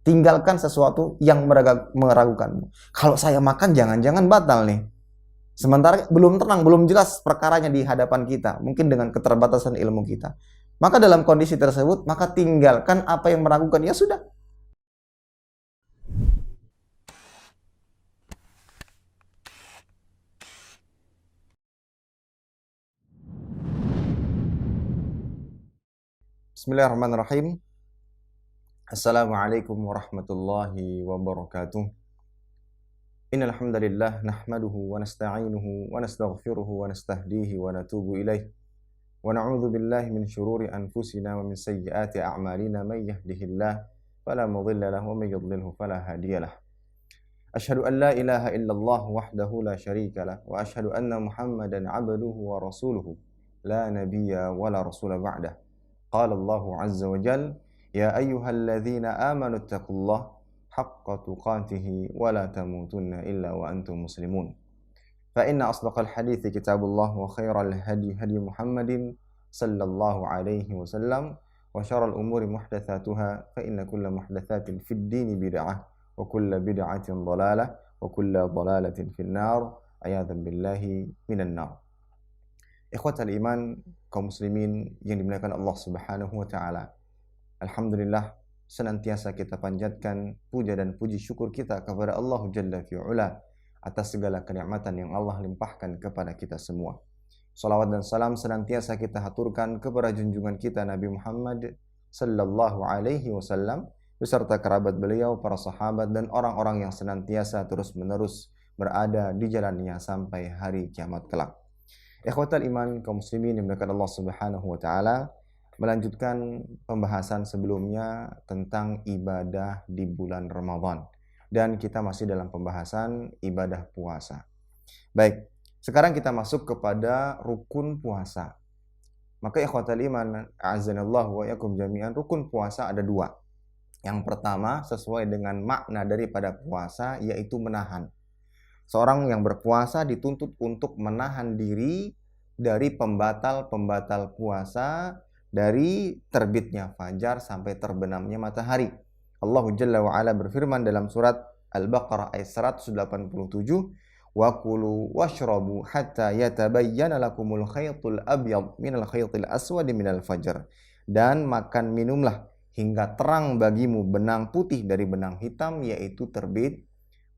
Tinggalkan sesuatu yang meragukanmu. Kalau saya makan, jangan-jangan batal nih. Sementara belum tenang, belum jelas perkaranya di hadapan kita. Mungkin dengan keterbatasan ilmu kita. Maka dalam kondisi tersebut, maka tinggalkan apa yang meragukan. Ya sudah. Bismillahirrahmanirrahim. Assalamualaikum warahmatullahi wabarakatuh. Innal hamdalillah nahmaduhu wa nasta'inuhu wa nastaghfiruhu wa nastahdihi wa natubu ilaih. Wa na'udzu billahi min syururi anfusina wa min sayyiati a'malina may yahdihillahu fala mudilla lahu wa may yudlilhu fala hadiyalah. Asyhadu an la ilaha illallah wahdahu la syarika lah wa asyhadu anna Muhammadan 'abduhu wa rasuluhu la nabiyya wa la rasula ba'dah. Qala Allahu 'azza wa jalla ya ayyuhalladzina amanu taqullaha haqqa tuqatih wa la tamutunna illa wa antum muslimun. Fa inna asdaqal hadithi kitabullah wa khairal hadi hadi Muhammadin sallallahu alaihi wasallam wa syarrul umuri muhdatsatuha fa inna kulla muhdatsatin fid dini bid'ah wa kulla bid'atin dhalalah wa kulla dhalalatin fin nar ayadzan billahi minan nar. Ikhwatal iman, kaum muslimin yang dimuliakan Allah Subhanahu wa taala. Alhamdulillah, senantiasa kita panjatkan puja dan puji syukur kita kepada Allah Jalla fi'ula atas segala kenikmatan yang Allah limpahkan kepada kita semua. Salawat dan salam senantiasa kita haturkan kepada junjungan kita Nabi Muhammad sallallahu alaihi wasallam beserta kerabat beliau, para sahabat dan orang-orang yang senantiasa terus-menerus berada di jalannya sampai hari kiamat kelak. Ikhwatal iman, kaum muslimin yang dimuliakan Allah Subhanahu wa taala, melanjutkan pembahasan sebelumnya tentang ibadah di bulan Ramadan, dan kita masih dalam pembahasan ibadah puasa. Baik, sekarang kita masuk kepada rukun puasa. Maka ikhwatal iman, a'azzanallahu wa iyyakum jami'an, rukun puasa ada dua. Yang pertama, sesuai dengan makna daripada puasa, yaitu menahan. Seorang yang berpuasa dituntut untuk menahan diri dari pembatal-pembatal puasa, dari terbitnya fajar sampai terbenamnya matahari. Allah Jalla wa Ala berfirman dalam surat Al-Baqarah ayat 187, "Wa kulu washrabu hatta yatabayyana lakumul khaytul abyad minal khaytil aswad minal fajr." Dan makan minumlah hingga terang bagimu benang putih dari benang hitam, yaitu terbit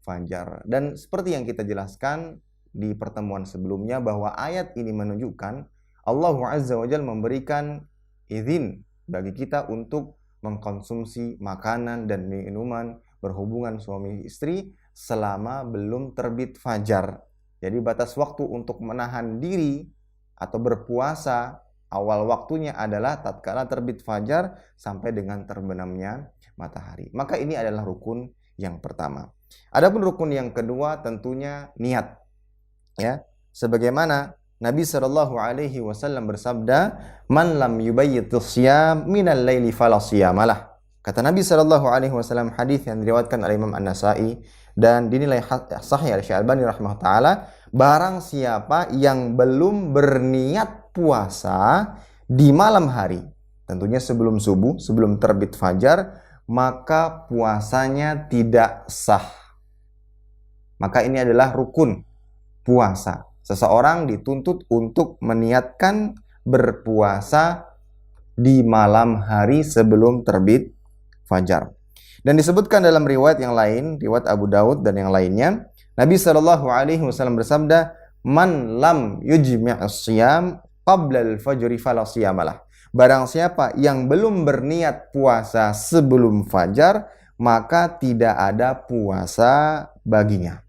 fajar. Dan seperti yang kita jelaskan di pertemuan sebelumnya, bahwa ayat ini menunjukkan Allah Azza wa Jalla memberikan izin bagi kita untuk mengkonsumsi makanan dan minuman, berhubungan suami istri selama belum terbit fajar. Jadi batas waktu untuk menahan diri atau berpuasa awal waktunya adalah tatkala terbit fajar sampai dengan terbenamnya matahari. Maka ini adalah rukun yang pertama. Adapun rukun yang kedua tentunya niat. Ya, sebagaimana Nabi sallallahu alaihi wasallam bersabda, "Man lam yubayyitus siyam minal laili fala siyamalah." Kata Nabi sallallahu alaihi wasallam, hadis yang diriwayatkan oleh Imam An-Nasa'i dan dinilai sahih oleh Syekh Albani rahimahullah taala, barang siapa yang belum berniat puasa di malam hari, tentunya sebelum subuh, sebelum terbit fajar, maka puasanya tidak sah. Maka ini adalah rukun puasa. Seseorang dituntut untuk meniatkan berpuasa di malam hari sebelum terbit fajar. Dan disebutkan dalam riwayat yang lain, riwayat Abu Daud dan yang lainnya, Nabi sallallahu alaihi wasallam bersabda, "Man lam yujmi'us shiyam qabla al-fajri fala siyamalah." Barang siapa yang belum berniat puasa sebelum fajar, maka tidak ada puasa baginya.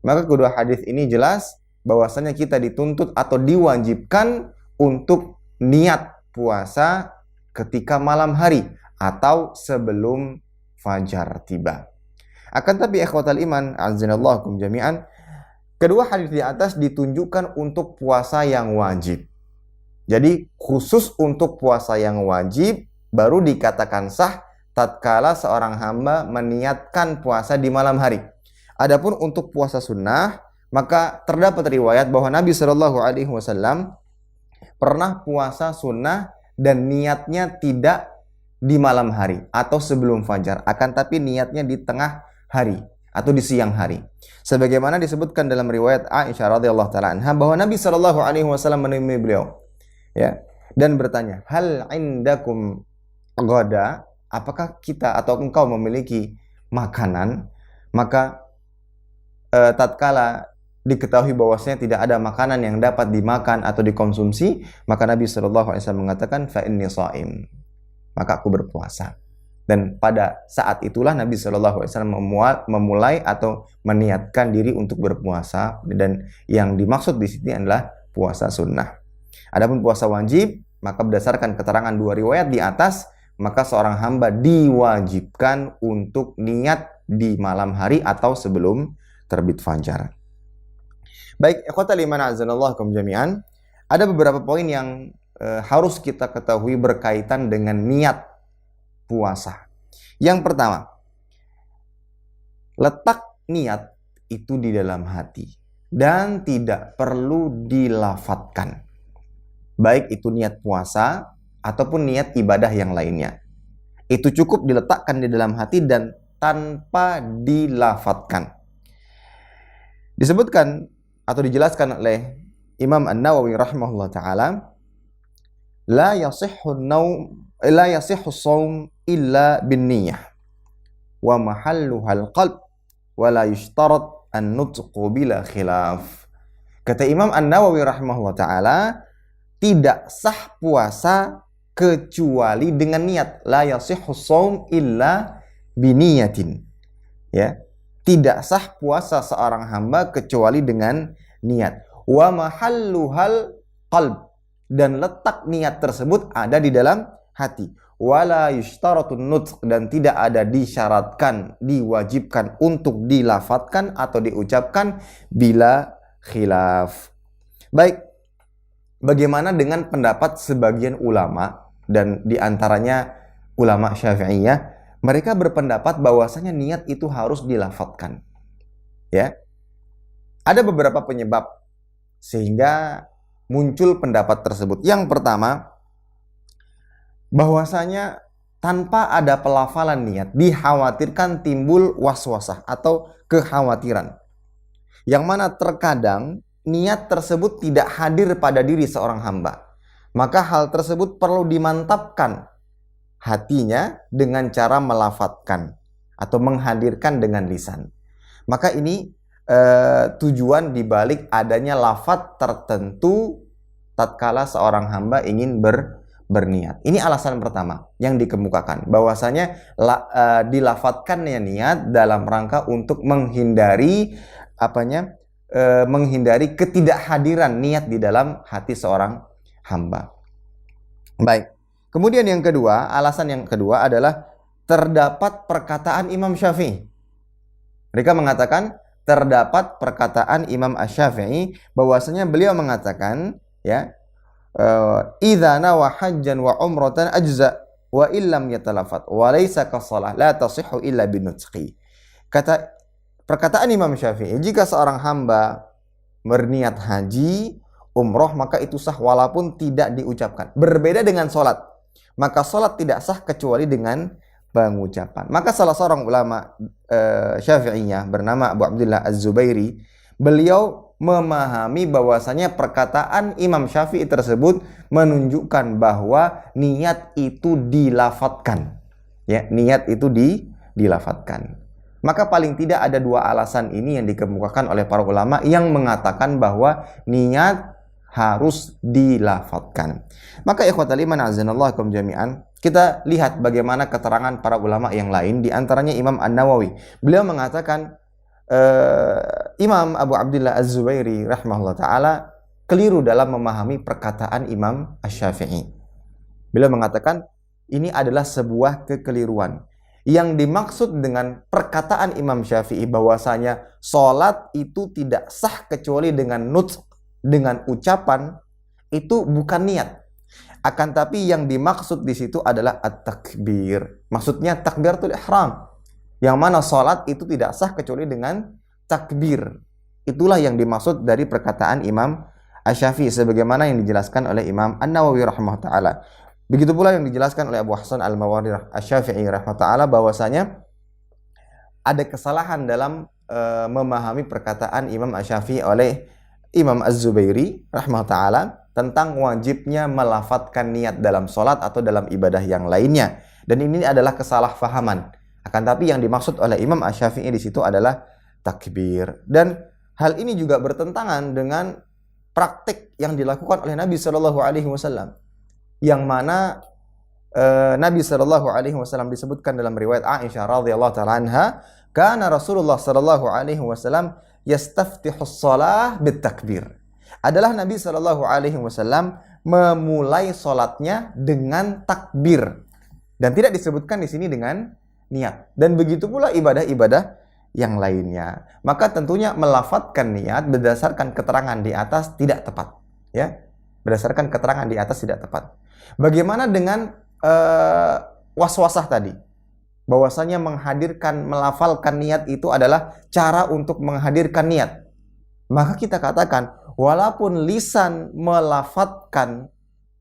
Maka kedua hadis ini jelas bahwasanya kita dituntut atau diwajibkan untuk niat puasa ketika malam hari atau sebelum fajar tiba. Akan tapi ikhwatal iman, azanallahu jami'an, kedua hadis di atas ditunjukkan untuk puasa yang wajib. Jadi khusus untuk puasa yang wajib baru dikatakan sah tatkala seorang hamba meniatkan puasa di malam hari. Adapun untuk puasa sunnah, maka terdapat riwayat bahwa Nabi Shallallahu Alaihi Wasallam pernah puasa sunnah dan niatnya tidak di malam hari atau sebelum fajar, akan tapi niatnya di tengah hari atau di siang hari. Sebagaimana disebutkan dalam riwayat Aisyah radhiyallahu taala anha bahwa Nabi sallallahu alaihi wasallam menemui beliau, ya, dan bertanya, "Hal indakum ghada?" Apakah kita atau engkau memiliki makanan? Maka tatkala diketahui bahwasanya tidak ada makanan yang dapat dimakan atau dikonsumsi, maka Nabi sallallahu alaihi wasallam mengatakan, "Fa inni shaim." Maka aku berpuasa. Dan pada saat itulah Nabi Shallallahu Alaihi Wasallam memulai atau meniatkan diri untuk berpuasa, dan yang dimaksud di sini adalah puasa sunnah. Adapun puasa wajib, maka berdasarkan keterangan dua riwayat di atas, maka seorang hamba diwajibkan untuk niat di malam hari atau sebelum terbit fajar. Baik, ikhwatal iman azanallahu jami'an, ada beberapa poin yang harus kita ketahui berkaitan dengan niat puasa. Yang pertama, letak niat itu di dalam hati dan tidak perlu dilafatkan. Baik itu niat puasa ataupun niat ibadah yang lainnya. Itu cukup diletakkan di dalam hati dan tanpa dilafatkan. Disebutkan atau dijelaskan oleh Imam An-Nawawi rahimahullah ta'ala, La yasihhu shaum illa bin niyah wa mahalluhal qalb wa la yushtarat an-nutqu bila khilaf. Kata Imam An-Nawawi rahimahullah ta'ala, tidak sah puasa kecuali dengan niat. La yasihhu shaum illa biniyatin. Ya, tidak sah puasa seorang hamba kecuali dengan niat. Wa mahalluhal qalb, dan letak niat tersebut ada di dalam hati. Wala yushtaratun nutq, dan tidak ada disyaratkan, diwajibkan untuk dilafatkan atau diucapkan bila khilaf. Baik, bagaimana dengan pendapat sebagian ulama, dan diantaranya ulama Syafi'iyah? Mereka berpendapat bahwasanya niat itu harus dilafatkan. Ya, ada beberapa penyebab sehingga muncul pendapat tersebut. Yang pertama, bahwasanya tanpa ada pelafalan niat dikhawatirkan timbul waswasah atau kekhawatiran, yang mana terkadang niat tersebut tidak hadir pada diri seorang hamba. Maka hal tersebut perlu dimantapkan hatinya dengan cara melafatkan atau menghadirkan dengan lisan. Maka ini tujuan dibalik adanya lafaz tertentu tatkala seorang hamba ingin berniat. Ini alasan pertama yang dikemukakan, bahwasanya dilafatkannya niat dalam rangka untuk menghindari menghindari ketidakhadiran niat di dalam hati seorang hamba. Baik. Kemudian yang kedua, alasan yang kedua adalah terdapat perkataan Imam Syafi'i. Mereka mengatakan terdapat perkataan Imam Asy-Syafi'i bahwasanya beliau mengatakan, ya, idza nawa hajjan wa umratan ajza wa illam yatalafat wa laysa kasalah la tasihhu illa binutqi. Kata perkataan Imam Syafi'i, jika seorang hamba berniat haji, umroh, maka itu sah walaupun tidak diucapkan. Berbeda dengan sholat, maka sholat tidak sah kecuali dengan pengucapan. Maka salah seorang ulama Syafi'iyah bernama Abu Abdullah Az-Zubairi, beliau memahami bahwasanya perkataan Imam Syafi'i tersebut menunjukkan bahwa niat itu dilafatkan. Ya, niat itu dilafatkan. Maka paling tidak ada dua alasan ini yang dikemukakan oleh para ulama yang mengatakan bahwa niat harus dilafatkan. Maka ikhwatal iman azanallahu jami'an, kita lihat bagaimana keterangan para ulama yang lain, di antaranya Imam An-Nawawi. Beliau mengatakan Imam Abu Abdullah Az-Zubairi rahimahullah ta'ala keliru dalam memahami perkataan Imam Asy-Syafi'i. Beliau mengatakan ini adalah sebuah kekeliruan. Yang dimaksud dengan perkataan Imam Syafi'i bahwasanya sholat itu tidak sah kecuali dengan nutq, dengan ucapan, itu bukan niat. Akan tapi yang dimaksud di situ adalah at-takbir. Maksudnya takbiratul ihram, yang mana sholat itu tidak sah kecuali dengan takbir. Itulah yang dimaksud dari perkataan Imam Asy-Syafi'i sebagaimana yang dijelaskan oleh Imam An-Nawawi rahimahullah ta'ala. Begitu pula yang dijelaskan oleh Abu Hasan Al-Mawardi Asy-Syafi'i rahimahullah bahwasanya ada kesalahan dalam memahami perkataan Imam Asy-Syafi'i oleh Imam Az-Zubairi rahimahullah tentang wajibnya melafadzkan niat dalam sholat atau dalam ibadah yang lainnya. Dan ini adalah kesalahpahaman. Akan tapi yang dimaksud oleh Imam Asy-Syafi'i di situ adalah takbir. Dan hal ini juga bertentangan dengan praktik yang dilakukan oleh Nabi Shallallahu Alaihi Wasallam, yang mana Nabi Shallallahu Alaihi Wasallam disebutkan dalam riwayat Aisyah radhiyallahu taala anha, karena Rasulullah Shallallahu Alaihi Wasallam yastaftihus shalah bitakbir. Adalah Nabi Shallallahu Alaihi Wasallam memulai sholatnya dengan takbir, dan tidak disebutkan di sini dengan niat. Dan begitu pula ibadah-ibadah yang lainnya. Maka tentunya melafadzkan niat berdasarkan keterangan di atas tidak tepat, ya. Berdasarkan keterangan di atas tidak tepat. Bagaimana dengan waswasah tadi? Bahwasanya melafalkan niat itu adalah cara untuk menghadirkan niat. Maka kita katakan, walaupun lisan melafadzkan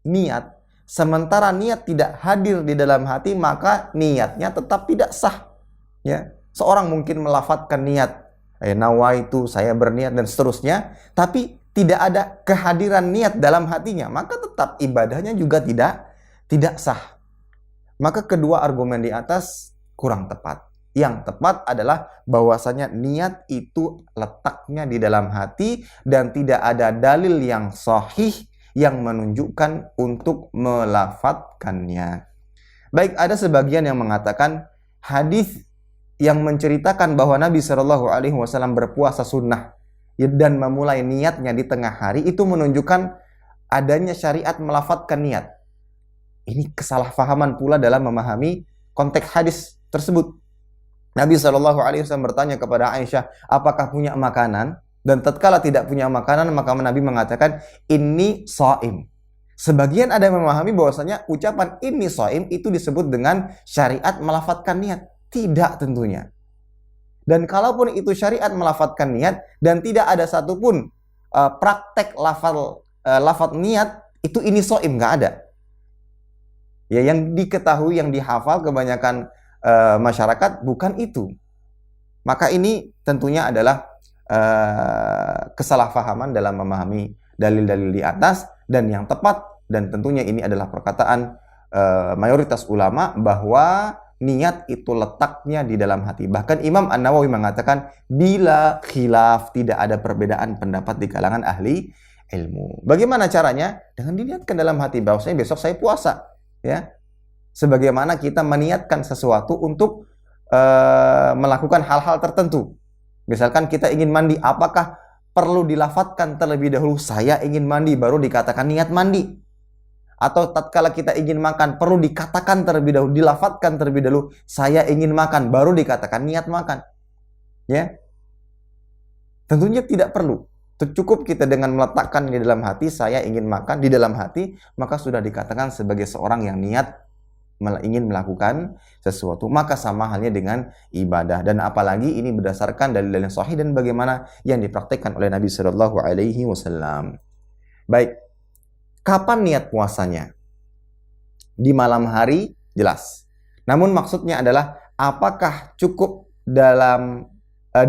niat, sementara niat tidak hadir di dalam hati, maka niatnya tetap tidak sah. Ya, seorang mungkin melafadzkan niat, nawaitu, saya berniat dan seterusnya, tapi tidak ada kehadiran niat dalam hatinya, maka tetap ibadahnya juga tidak sah. Maka kedua argumen di atas kurang tepat. Yang tepat adalah bahwasanya niat itu letaknya di dalam hati dan tidak ada dalil yang sahih yang menunjukkan untuk melafadzkannya. Baik, ada sebagian yang mengatakan hadis yang menceritakan bahwa Nabi Shallallahu Alaihi Wasallam berpuasa sunnah dan memulai niatnya di tengah hari itu menunjukkan adanya syariat melafadzkan niat. Ini kesalahpahaman pula dalam memahami konteks hadis tersebut. Nabi Shallallahu Alaihi Wasallam bertanya kepada Aisyah, apakah punya makanan? Dan tatkala tidak punya makanan, maka Nabi mengatakan, ini shaim. Sebagian ada yang memahami bahwasanya ucapan ini shaim itu disebut dengan syariat melafadzkan niat. Tidak tentunya. Dan kalaupun itu syariat melafadzkan niat dan tidak ada satupun praktek lafadz niat, itu ini shaim, nggak ada. Ya, yang diketahui, yang dihafal kebanyakan masyarakat bukan itu. Maka ini tentunya adalah kesalahpahaman dalam memahami dalil-dalil di atas, dan yang tepat dan tentunya ini adalah perkataan mayoritas ulama bahwa niat itu letaknya di dalam hati. Bahkan Imam An-Nawawi mengatakan bila khilaf, tidak ada perbedaan pendapat di kalangan ahli ilmu. Bagaimana caranya? Dengan diniatkan dalam hati bahwasanya besok saya puasa, ya. Sebagaimana kita meniatkan sesuatu untuk melakukan hal-hal tertentu. Misalkan kita ingin mandi, apakah perlu dilafadzkan terlebih dahulu saya ingin mandi baru dikatakan niat mandi? Atau tatkala kita ingin makan perlu dikatakan terlebih dahulu, dilafadzkan terlebih dahulu saya ingin makan baru dikatakan niat makan? Ya. Tentunya tidak perlu. Cukup kita dengan meletakkan di dalam hati saya ingin makan di dalam hati, maka sudah dikatakan sebagai seorang yang niat ingin melakukan sesuatu. Maka sama halnya dengan ibadah, dan apalagi ini berdasarkan dalil yang sahih dan bagaimana yang dipraktikkan oleh Nabi Shallallahu Alaihi Wasallam. Baik, kapan niat puasanya? Di malam hari jelas. Namun maksudnya adalah apakah cukup dalam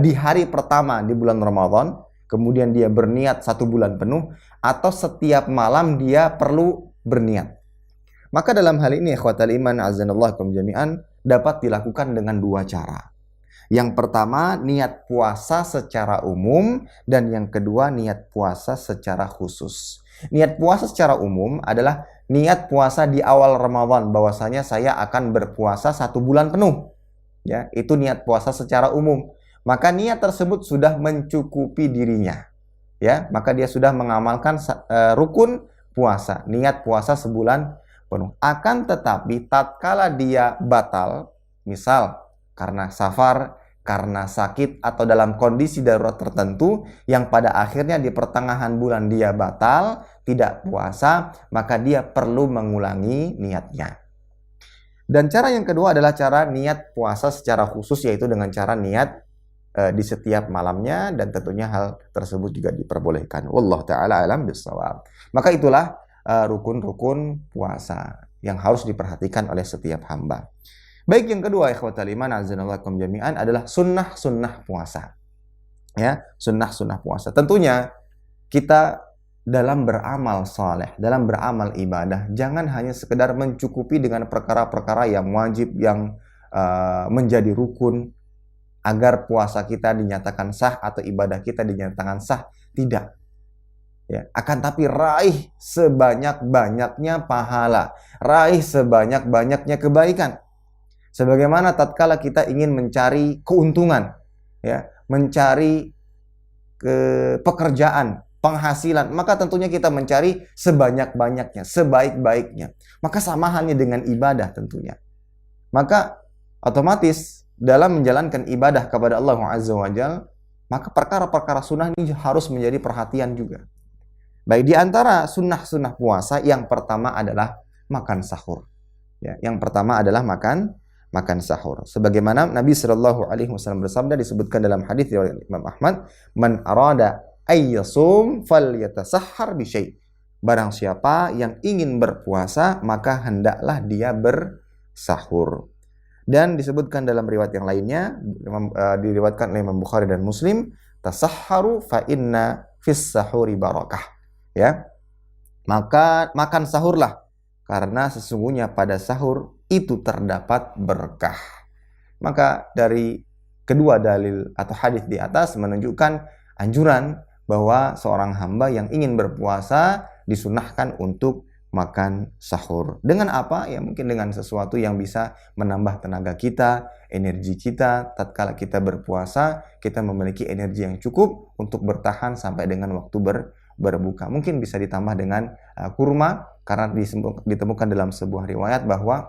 di hari pertama di bulan Ramadan, kemudian dia berniat 1 bulan penuh, atau setiap malam dia perlu berniat? Maka dalam hal ini ikhwatal iman azanallahu jami'an dapat dilakukan dengan 2 cara. Yang pertama niat puasa secara umum, dan yang kedua niat puasa secara khusus. Niat puasa secara umum adalah niat puasa di awal Ramadan, bahwasanya saya akan berpuasa 1 bulan penuh. Ya, itu niat puasa secara umum. Maka niat tersebut sudah mencukupi dirinya. Ya, maka dia sudah mengamalkan rukun puasa, niat puasa sebulan penuh. Akan tetapi tatkala dia batal, misal karena safar, karena sakit, atau dalam kondisi darurat tertentu yang pada akhirnya di pertengahan bulan dia batal, tidak puasa, maka dia perlu mengulangi niatnya. Dan cara yang kedua adalah cara niat puasa secara khusus, yaitu dengan cara niat di setiap malamnya, dan tentunya hal tersebut juga diperbolehkan. Wallahu ta'ala alam bissawab. Maka itulah rukun-rukun puasa. yang harus diperhatikan oleh setiap hamba. Baik, yang kedua, ikhwatal iman azanallakum jami'an, adalah sunnah-sunnah puasa. Ya, sunnah-sunnah puasa. Tentunya kita dalam beramal saleh, dalam beramal ibadah, jangan hanya sekedar mencukupi dengan perkara-perkara yang wajib, yang menjadi rukun agar puasa kita dinyatakan sah atau ibadah kita dinyatakan sah. Tidak. Ya, akan tapi raih sebanyak-banyaknya pahala, raih sebanyak-banyaknya kebaikan. Sebagaimana tatkala kita ingin mencari keuntungan, ya, mencari pekerjaan, penghasilan, maka tentunya kita mencari sebanyak-banyaknya, sebaik-baiknya. Maka sama halnya dengan ibadah tentunya. Maka otomatis dalam menjalankan ibadah kepada Allah Azza wa Jalla, maka perkara-perkara sunnah ini harus menjadi perhatian juga. Baik, di antara sunnah-sunnah puasa, yang pertama adalah makan sahur. Ya, yang pertama adalah makan sahur. Sebagaimana Nabi Shallallahu Alaihi Wasallam bersabda, disebutkan dalam hadis riwayat Imam Ahmad, "Man arada ayyasum falyatasahhar bi syai'." Barang siapa yang ingin berpuasa, maka hendaklah dia bersahur. Dan disebutkan dalam riwayat yang lainnya, diriwayatkan oleh Imam Bukhari dan Muslim, "Tasahharu fa inna fis sahuri barakah." Ya. Maka makan sahurlah, karena sesungguhnya pada sahur itu terdapat berkah. Maka dari kedua dalil atau hadis di atas menunjukkan anjuran bahwa seorang hamba yang ingin berpuasa disunahkan untuk makan sahur. Dengan apa? Ya mungkin dengan sesuatu yang bisa menambah tenaga kita, energi kita. Tatkala kita berpuasa, kita memiliki energi yang cukup untuk bertahan sampai dengan waktu berbuka. Mungkin bisa ditambah dengan kurma, karena ditemukan dalam sebuah riwayat bahwa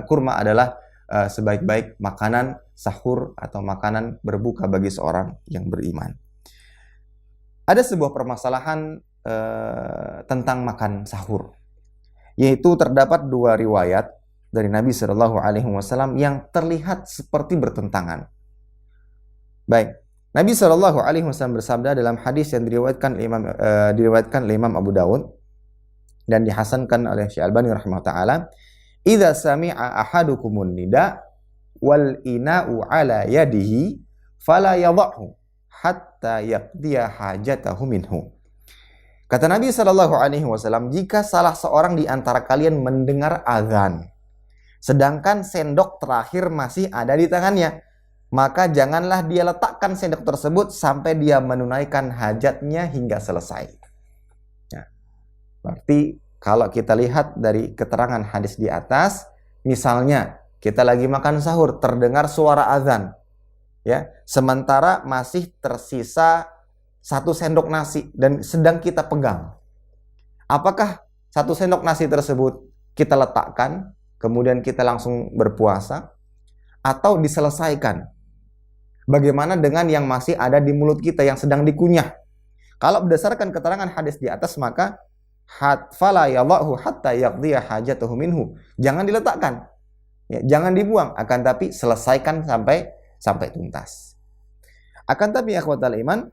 kurma adalah sebaik-baik makanan sahur atau makanan berbuka bagi seorang yang beriman. Ada sebuah permasalahan tentang makan sahur, yaitu terdapat dua riwayat dari Nabi Shallallahu Alaihi Wasallam yang terlihat seperti bertentangan. Baik, Nabi Shallallahu Alaihi Wasallam bersabda dalam hadis yang diriwayatkan oleh Imam Abu Dawud dan dihasankan oleh Syekh Albani rahimahullah taala, "Idza sami'a ahadukumun nida wal ina'u ala yadihi fala yadhahu hatta yaqdiya hajatahu minhu." Kata Nabi Shallallahu Alaihi Wasallam, jika salah seorang di antara kalian mendengar azan, sedangkan sendok terakhir masih ada di tangannya, maka janganlah dia letakkan sendok tersebut sampai dia menunaikan hajatnya hingga selesai. Ya. Berarti kalau kita lihat dari keterangan hadis di atas, misalnya kita lagi makan sahur, terdengar suara azan, ya, sementara masih tersisa 1 sendok nasi dan sedang kita pegang. Apakah 1 sendok nasi tersebut kita letakkan, kemudian kita langsung berpuasa, atau diselesaikan? Bagaimana dengan yang masih ada di mulut kita yang sedang dikunyah? Kalau berdasarkan keterangan hadis di atas, maka fala yadhahu hatta yaqdiya hajatahu minhu. Jangan diletakkan. Ya, jangan dibuang, akan tapi selesaikan sampai tuntas. Akan tapi akhwatal iman,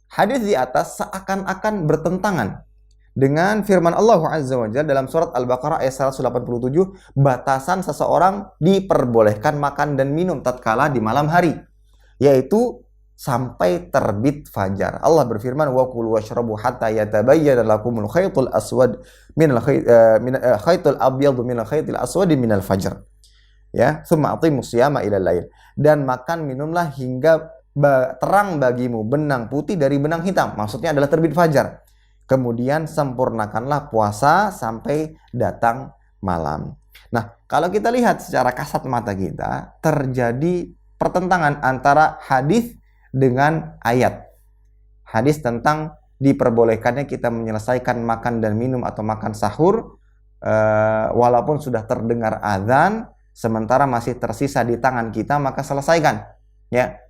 hadis di atas seakan-akan bertentangan dengan firman Allah Azza wa Jalla dalam surat Al-Baqarah ayat 187, batasan seseorang diperbolehkan makan dan minum tatkala di malam hari, yaitu sampai terbit fajar. Allah berfirman, "Wa kulu washrabu hatta yatabayyana lakumul khaytul aswad minal khaytul abyad minal khaytil aswad minal fajr." Ya, tsumma aqimus siyama ilal lail. Dan makan minumlah hingga terang bagimu benang putih dari benang hitam. Maksudnya adalah terbit fajar. Kemudian sempurnakanlah puasa sampai datang malam. Nah, kalau kita lihat secara kasat mata kita, terjadi pertentangan antara hadis dengan ayat. Hadis tentang diperbolehkannya kita menyelesaikan makan dan minum atau makan sahur walaupun sudah terdengar azan, sementara masih tersisa di tangan kita, maka selesaikan. Ya.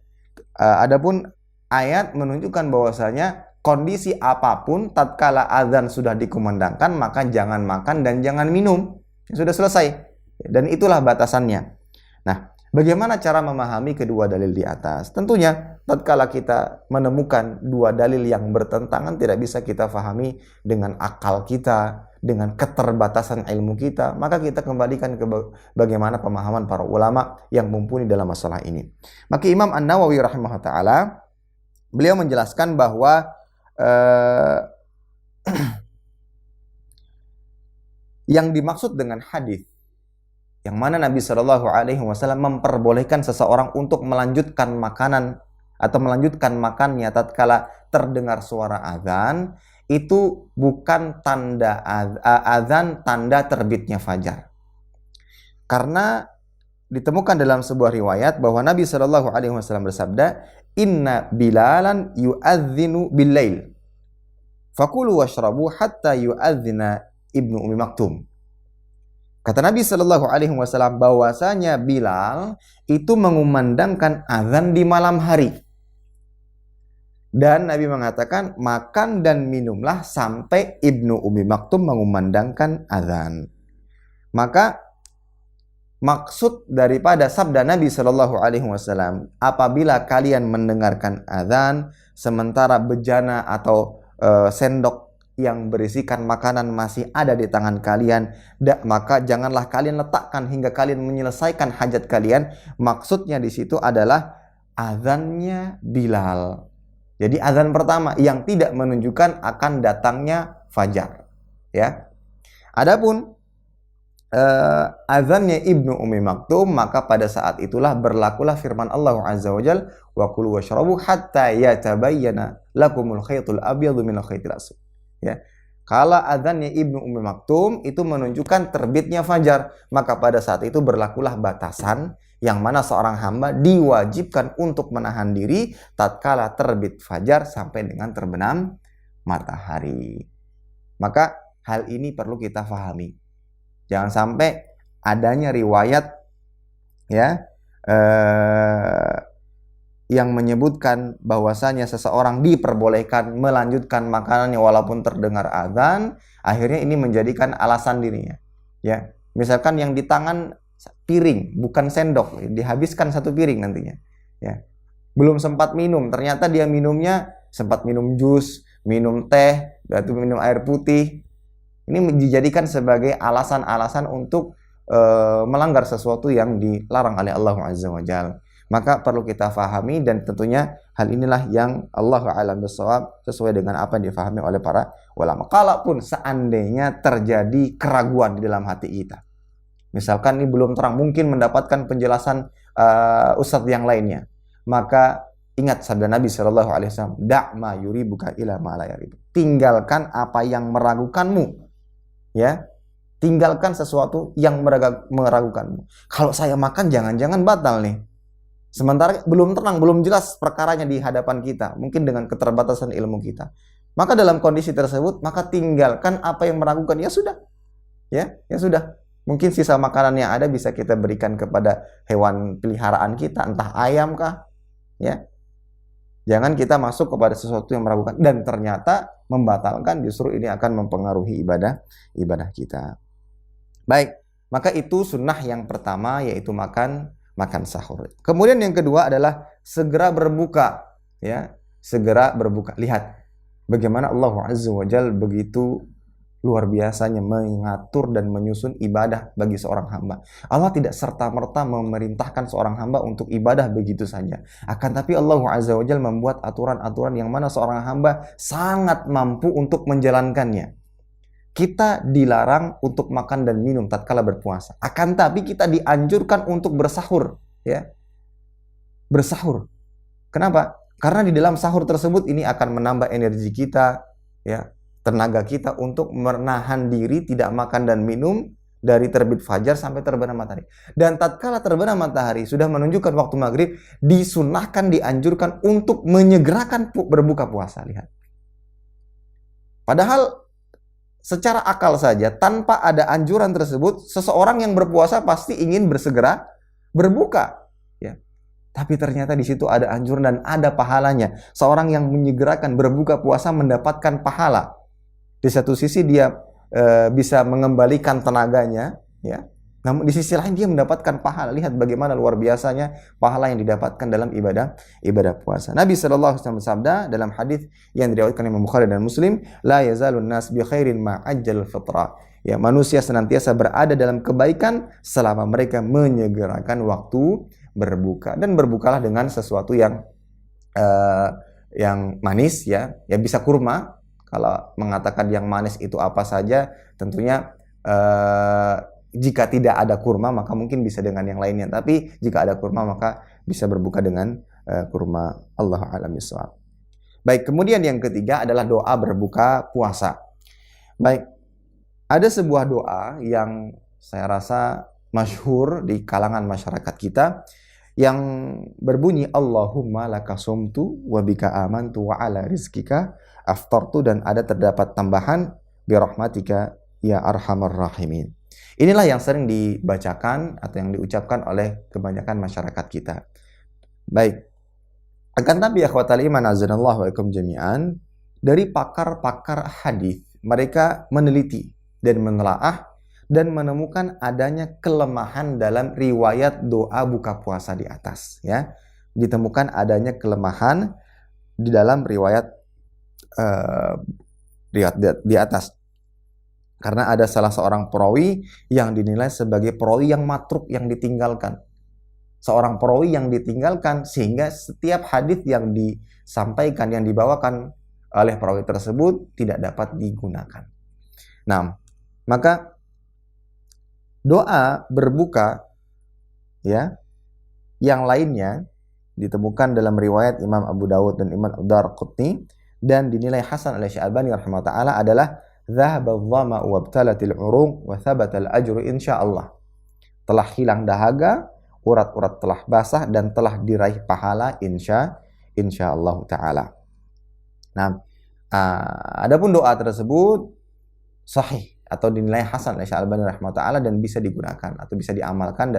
Adapun ayat menunjukkan bahwasanya kondisi apapun tatkala azan sudah dikumandangkan, maka jangan makan dan jangan minum. Sudah selesai. Dan itulah batasannya. Nah, bagaimana cara memahami kedua dalil di atas? Tentunya tatkala kita menemukan dua dalil yang bertentangan, tidak bisa kita pahami dengan akal kita, dengan keterbatasan ilmu kita, maka kita kembalikan ke bagaimana pemahaman para ulama yang mumpuni dalam masalah ini. Maka Imam An-Nawawi rahimahullah ta'ala, beliau menjelaskan bahwa yang dimaksud dengan hadis yang mana Nabi Shallallahu Alaihi Wasallam memperbolehkan seseorang untuk melanjutkan makanan atau melanjutkan makannya tatkala terdengar suara azan, itu bukan tanda azan, tanda terbitnya fajar. Karena ditemukan dalam sebuah riwayat bahwa Nabi Shallallahu Alaihi Wasallam bersabda, Inna Bilalan yu'adzinu bil-lail, fakulu washrabu hatta yu'adzina Ibnu Ummi Maktum. Kata Nabi Shallallahu Alaihi Wasallam bahwasanya Bilal itu mengumandangkan azan di malam hari. Dan Nabi mengatakan, makan dan minumlah sampai Ibnu Ummi Maktum mengumandangkan azan. Maka maksud daripada sabda Nabi Shallallahu Alaihi Wasallam, apabila kalian mendengarkan azan sementara bejana atau sendok yang berisikan makanan masih ada di tangan kalian, maka janganlah kalian letakkan hingga kalian menyelesaikan hajat kalian. Maksudnya di situ adalah azannya Bilal. Jadi azan pertama yang tidak menunjukkan akan datangnya fajar. Ya. Adapun azannya Ibnu Ummi Maktum, maka pada saat itulah berlakulah firman Allah Azza wa Jalla, wa kulu washrabu hatta yatabayyana lakumul khaytul abyadu minal khaytil aswad. Ya. Kalau azannya Ibnu Ummi Maktum itu menunjukkan terbitnya fajar, maka pada saat itu berlakulah batasan yang mana seorang hamba diwajibkan untuk menahan diri tatkala terbit fajar sampai dengan terbenam matahari. Maka hal ini perlu kita fahami. Jangan sampai adanya riwayat ya yang menyebutkan bahwasanya seseorang diperbolehkan melanjutkan makanannya walaupun terdengar azan, akhirnya ini menjadikan alasan dirinya. Ya, misalkan yang di tangan piring, bukan sendok, dihabiskan satu piring nantinya. Ya, belum sempat minum, ternyata dia minumnya sempat minum jus, minum teh, atau minum air putih. Ini dijadikan sebagai alasan-alasan untuk melanggar sesuatu yang dilarang oleh Allah Azza wa Jalla. Maka perlu kita fahami, dan tentunya hal inilah yang Allahu a'lam bishawab sesuai dengan apa yang difahami oleh para ulama. Kalaupun seandainya terjadi keraguan di dalam hati kita, misalkan ini belum terang, mungkin mendapatkan penjelasan ustadz yang lainnya, maka ingat sabda Nabi Shallallahu Alaihi Wasallam, da' ma yuribuka ila ma la yuribu. Tinggalkan apa yang meragukanmu, ya. Tinggalkan sesuatu yang meragukanmu. Kalau saya makan jangan-jangan batal nih. Sementara belum tenang, belum jelas perkaranya di hadapan kita, mungkin dengan keterbatasan ilmu kita. Maka dalam kondisi tersebut, maka tinggalkan apa yang meragukan. Ya sudah, ya sudah. Mungkin sisa makanan yang ada bisa kita berikan kepada hewan peliharaan kita, entah ayam kah, ya. Jangan kita masuk kepada sesuatu yang meragukan dan ternyata membatalkan, justru ini akan mempengaruhi ibadah kita. Baik, maka itu sunnah yang pertama, yaitu makan sahur. Kemudian yang kedua adalah segera berbuka, ya, segera berbuka. Lihat bagaimana Allah Azza wa Jalla begitu luar biasanya mengatur dan menyusun ibadah bagi seorang hamba. Allah tidak serta-merta memerintahkan seorang hamba untuk ibadah begitu saja. Akan tapi Allah Azza wa Jalla membuat aturan-aturan yang mana seorang hamba sangat mampu untuk menjalankannya. Kita dilarang untuk makan dan minum tatkala berpuasa. Akan tapi kita dianjurkan untuk bersahur, ya. Bersahur. Kenapa? Karena di dalam sahur tersebut ini akan menambah energi kita, ya, tenaga kita untuk menahan diri tidak makan dan minum dari terbit fajar sampai terbenam matahari. Dan tatkala terbenam matahari sudah menunjukkan waktu maghrib, disunahkan, dianjurkan untuk menyegerakan berbuka puasa. Lihat. Padahal secara akal saja, tanpa ada anjuran tersebut, seseorang yang berpuasa pasti ingin bersegera berbuka, ya. Tapi ternyata di situ ada anjuran dan ada pahalanya. Seorang yang menyegerakan berbuka puasa mendapatkan pahala. Di satu sisi dia bisa mengembalikan tenaganya, ya, Namun di sisi lain dia mendapatkan pahala. Lihat bagaimana luar biasanya pahala yang didapatkan dalam ibadah puasa. Nabi sallallahu alaihi wasallam bersabda dalam hadis yang diriwayatkan Imam Bukhari dan Muslim, "La yazalun nas bi khairin ma ajjal fitra." Ya, manusia senantiasa berada dalam kebaikan selama mereka menyegerakan waktu berbuka, dan berbukalah dengan sesuatu yang manis, ya bisa kurma. Kalau mengatakan yang manis itu apa saja, tentunya jika tidak ada kurma maka mungkin bisa dengan yang lainnya, tapi jika ada kurma maka bisa berbuka dengan kurma. Allahu a'lam bishawab. Baik, kemudian yang ketiga adalah doa berbuka puasa. Baik, ada sebuah doa yang saya rasa masyhur di kalangan masyarakat kita yang berbunyi Allahumma laka sumtu wa bika amantu wa ala rizkika aftartu, dan ada terdapat tambahan birahmatika ya arhamar rahimin. Inilah yang sering dibacakan atau yang diucapkan oleh kebanyakan masyarakat kita. Baik, akan tapi akhwatal iman azanallahu wa ikum jami'an, dari pakar-pakar hadis, mereka meneliti dan menelaah dan menemukan adanya kelemahan dalam riwayat doa buka puasa di atas, ya. Ditemukan adanya kelemahan di dalam riwayat di atas. Karena ada salah seorang perawi yang dinilai sebagai perawi yang matruk, yang ditinggalkan. Seorang perawi yang ditinggalkan sehingga setiap hadis yang disampaikan, yang dibawakan oleh perawi tersebut tidak dapat digunakan. Nah, maka doa berbuka, ya, yang lainnya ditemukan dalam riwayat Imam Abu Dawud dan Imam Ad-Darqutni dan dinilai hasan oleh Syekh Albani rahimahullah taala adalah dhahaba dhama'u wabtalatil urung wa thabatal ajru insyaallah. Telah hilang dahaga, urat-urat telah basah, dan telah diraih pahala insyaallah taala. Nah, adapun doa tersebut sahih atau dinilai hasan oleh Syekh Albani rahimahullah taala dan bisa digunakan atau bisa diamalkan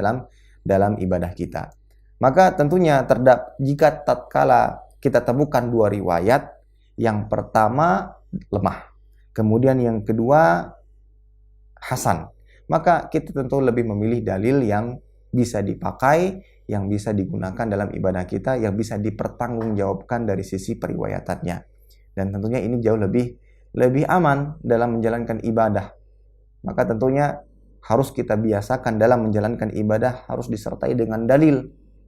dalam ibadah kita. Maka tentunya jika tatkala kita temukan dua riwayat, yang pertama lemah, kemudian yang kedua hasan, maka kita tentu lebih memilih dalil yang bisa dipakai, yang bisa digunakan dalam ibadah kita, yang bisa dipertanggungjawabkan dari sisi periwayatannya. Dan tentunya ini jauh lebih aman dalam menjalankan ibadah. Maka tentunya harus kita biasakan dalam menjalankan ibadah harus disertai dengan dalil.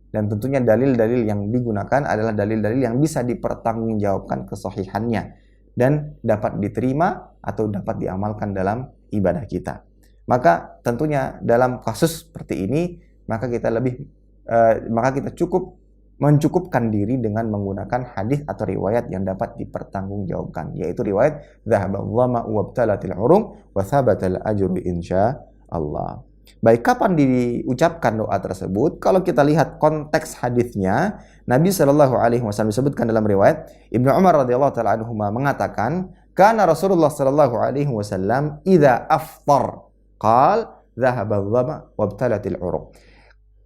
Dan tentunya dalil-dalil yang digunakan adalah dalil-dalil yang bisa dipertanggungjawabkan kesahihannya dan dapat diterima atau dapat diamalkan dalam ibadah kita. Maka tentunya dalam kasus seperti ini, maka kita cukup mencukupkan diri dengan menggunakan hadis atau riwayat yang dapat dipertanggungjawabkan, yaitu riwayat dhahaba dhama'u wabtalatil urung wa thabatal ajru insyaallah. Baik, kapan diucapkan doa tersebut? Kalau kita lihat konteks hadisnya, Nabi Shallallahu alaihi wasallam disebutkan dalam riwayat Ibnu Umar radhiyallahu taala anhuma mengatakan, "Kana Rasulullah Shallallahu alaihi wasallam idza aftar qal dhahaba dhama wabtalatil uruq."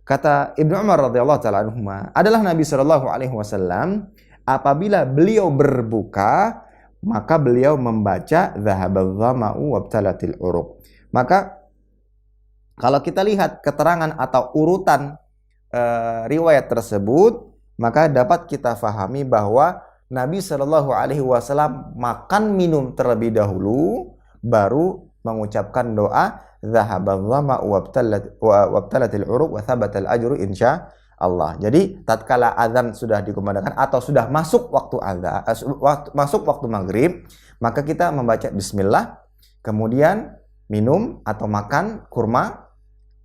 Kata Ibnu Umar radhiyallahu taala anhuma, adalah Nabi Shallallahu alaihi wasallam apabila beliau berbuka, maka beliau membaca dhahaba dhama'u wabtalatil uruq. Maka kalau kita lihat keterangan atau urutan riwayat tersebut, maka dapat kita fahami bahwa Nabi Shallallahu alaihi wasallam makan minum terlebih dahulu, baru mengucapkan doa dhahaba dhama'u wabtalatil uruq wa thabatal ajru insyaallah. Jadi tatkala azan sudah dikumandangkan atau sudah masuk waktu azan, masuk waktu maghrib, maka kita membaca bismillah, kemudian minum atau makan kurma,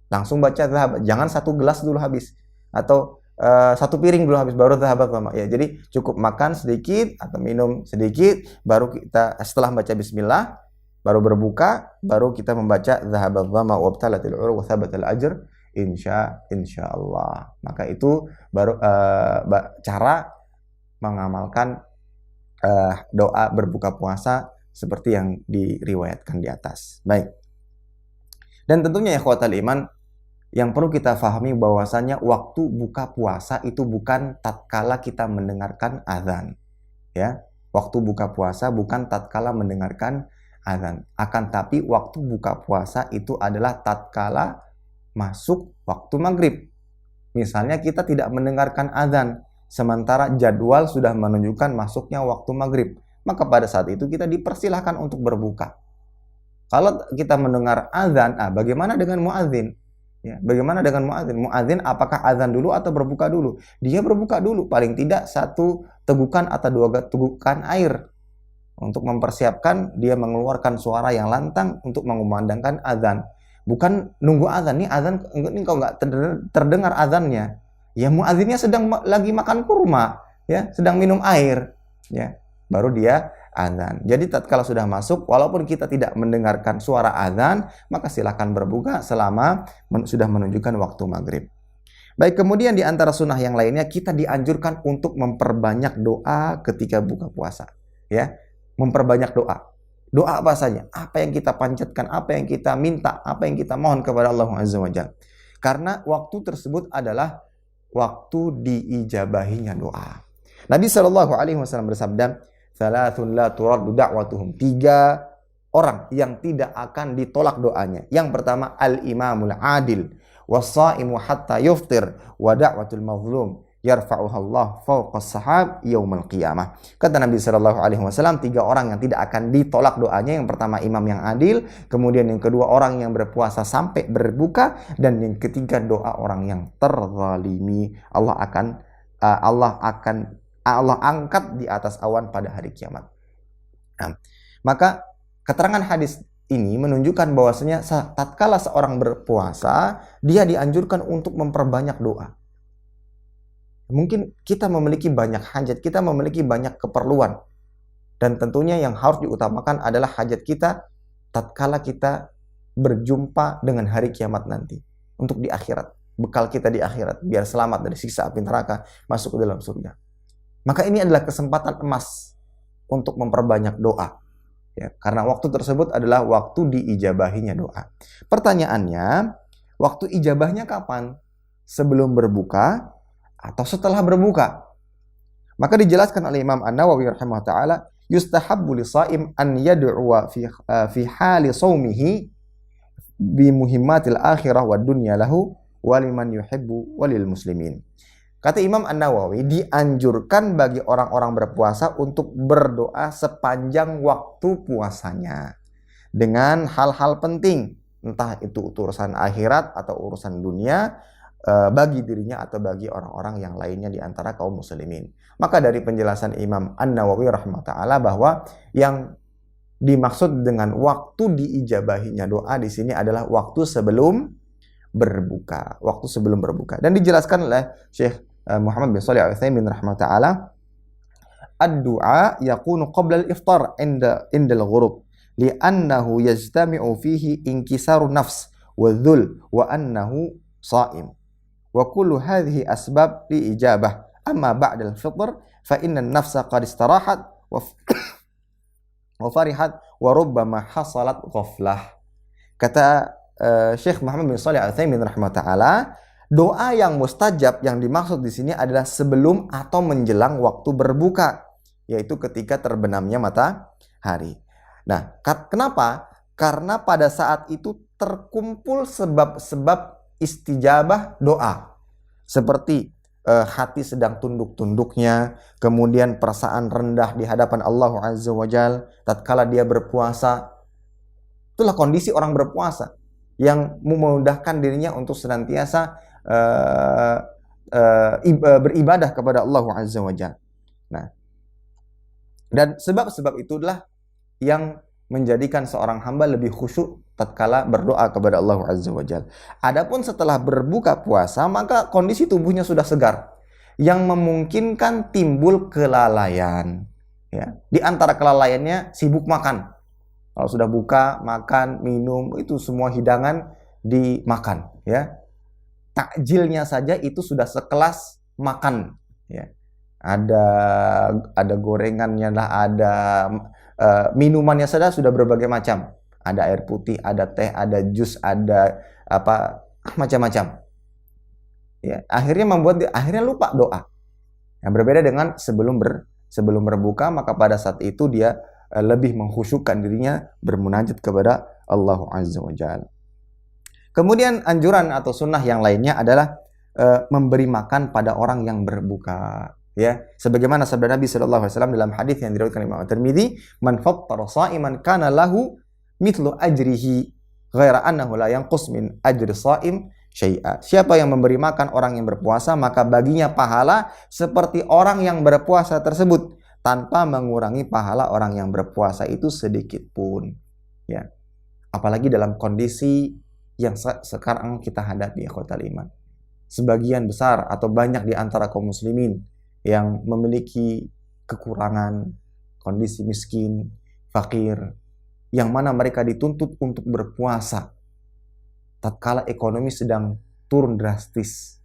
langsung baca dhahab. Jangan satu gelas dulu habis atau satu piring dulu habis baru dhahabat dhama. Ya, jadi cukup makan sedikit atau minum sedikit, baru kita setelah baca bismillah baru berbuka, baru kita membaca dhahabat dhama wabtalatil uruq wa thabatal ajr insyaallah. Maka itu baru cara mengamalkan doa berbuka puasa seperti yang diriwayatkan di atas. Baik. Dan tentunya ya ikhwatal iman, yang perlu kita pahami bahwasanya waktu buka puasa itu bukan tatkala kita mendengarkan azan. Ya, waktu buka puasa bukan tatkala mendengarkan azan. Akan tapi waktu buka puasa itu adalah tatkala masuk waktu maghrib. Misalnya kita tidak mendengarkan azan, sementara jadwal sudah menunjukkan masuknya waktu maghrib. Maka pada saat itu kita dipersilahkan untuk berbuka. Kalau kita mendengar azan, bagaimana dengan muadzin? Ya, bagaimana dengan muadzin? Muadzin apakah azan dulu atau berbuka dulu? Dia berbuka dulu, paling tidak 1 tegukan atau 2 tegukan air untuk mempersiapkan dia mengeluarkan suara yang lantang untuk mengumandangkan azan. Bukan nunggu azan, nih azan ini kalau nggak terdengar azannya, ya muadzinnya sedang lagi makan kurma, ya, sedang minum air, ya, baru dia azan. Jadi tatkala sudah masuk, walaupun kita tidak mendengarkan suara azan, maka silakan berbuka selama sudah menunjukkan waktu maghrib. Baik, kemudian di antara sunnah yang lainnya, kita dianjurkan untuk memperbanyak doa ketika buka puasa, ya, memperbanyak doa. Doa apa saja? Apa yang kita panjatkan, apa yang kita minta, apa yang kita mohon kepada Allah Azza wa Jalla. Karena waktu tersebut adalah waktu diijabahinya doa. Nabi SAW bersabda, "Thalathun la turaddu da'watuhum." 3 orang yang tidak akan ditolak doanya. Yang pertama, al-imamul adil, was-saimu hatta yuftir, wa da'watul mazlum yarfa'uhallah fawqas sahab yaumal qiyamah. Kata Nabi SAW, 3 orang yang tidak akan ditolak doanya. Yang pertama, imam yang adil, kemudian yang kedua, orang yang berpuasa sampai berbuka, dan yang ketiga, doa orang yang terzalimi. Allah angkat di atas awan pada hari kiamat. Nah, maka keterangan hadis ini menunjukkan bahwasanya tatkala seorang berpuasa, dia dianjurkan untuk memperbanyak doa. Mungkin kita memiliki banyak hajat, kita memiliki banyak keperluan. Dan tentunya yang harus diutamakan adalah hajat kita tatkala kita berjumpa dengan hari kiamat nanti. Untuk di akhirat, bekal kita di akhirat, biar selamat dari siksa api neraka, masuk ke dalam surga. Maka ini adalah kesempatan emas untuk memperbanyak doa. Ya, karena waktu tersebut adalah waktu diijabahinya doa. Pertanyaannya, waktu ijabahnya kapan? Sebelum berbuka atau setelah berbuka? Maka dijelaskan oleh Imam An-Nawawi rahimahullah ta'ala, yustahabbu lisaim an yad'uwa fi hali saumihi bi muhimmatil akhirah wa dunya lahu wa liman yuhibbu walil muslimin. Kata Imam An-Nawawi, dianjurkan bagi orang-orang berpuasa untuk berdoa sepanjang waktu puasanya dengan hal-hal penting, entah itu urusan akhirat atau urusan dunia, bagi dirinya atau bagi orang-orang yang lainnya di antara kaum muslimin. Maka dari penjelasan Imam An-Nawawi rahimahullah ta'ala bahwa yang dimaksud dengan waktu diijabahinya doa di sini adalah waktu sebelum berbuka, waktu sebelum berbuka. Dan dijelaskan oleh Syekh Muhammad bin Shalih Al-Utsaimin rahimahullah ta'ala, ad-du'a yakunu qabla al-iftar inda al-ghurub li'annahu yajtami'u fihi inkisaru nafs wa dhul wa annahu sha'im. Wa kullu hadhihi asbab li ijabah. Amma ba'da al-fitr fa inna an-nafsa qad istarahat wa farihat wa rubbama hasalat ghaflah. Kata Syekh Muhammad bin Shalih Al-Utsaimin rahimahullah ta'ala, doa yang mustajab yang dimaksud di sini adalah sebelum atau menjelang waktu berbuka, yaitu ketika terbenamnya matahari. Nah, kenapa? Karena pada saat itu terkumpul sebab-sebab istijabah doa, seperti hati sedang tunduk-tunduknya, kemudian perasaan rendah di hadapan Allah Azza wa Jalla tatkala dia berpuasa. Itulah kondisi orang berpuasa yang memudahkan dirinya untuk senantiasa beribadah kepada Allah Azza wa Jalla. Nah, dan sebab-sebab itulah yang menjadikan seorang hamba lebih khusyuk tatkala berdoa kepada Allah Azza wa Jalla. Adapun setelah berbuka puasa, maka kondisi tubuhnya sudah segar, yang memungkinkan timbul kelalaian. Ya, di antara kelalaiannya sibuk makan. Kalau sudah buka, makan, minum, itu semua hidangan dimakan. Ya, takjilnya saja itu sudah sekelas makan. Ya, ada gorengannya lah, ada minumannya saja sudah berbagai macam. Ada air putih, ada teh, ada jus, ada apa macam-macam. Ya, akhirnya lupa doa. Yang berbeda dengan sebelum berbuka, maka pada saat itu dia lebih mengkhusyukkan dirinya bermunajat kepada Allah Azza wa Jalla. Kemudian anjuran atau sunnah yang lainnya adalah memberi makan pada orang yang berbuka. Ya, sebagaimana sabda Nabi sallallahu alaihi wasallam dalam hadis yang diriwayatkan Imam At-Tirmidzi, "Man fattara sha'iman kana lahu mithlu ajrihi ghaira annahu la yanqus min ajri sha'im syai'a." Siapa yang memberi makan orang yang berpuasa, maka baginya pahala seperti orang yang berpuasa tersebut, tanpa mengurangi pahala orang yang berpuasa itu sedikit pun. Ya. Apalagi dalam kondisi yang sekarang kita hadapi, ikhwatal iman. Sebagian besar atau banyak di antara kaum muslimin yang memiliki kekurangan, kondisi miskin, fakir, yang mana mereka dituntut untuk berpuasa tatkala ekonomi sedang turun drastis,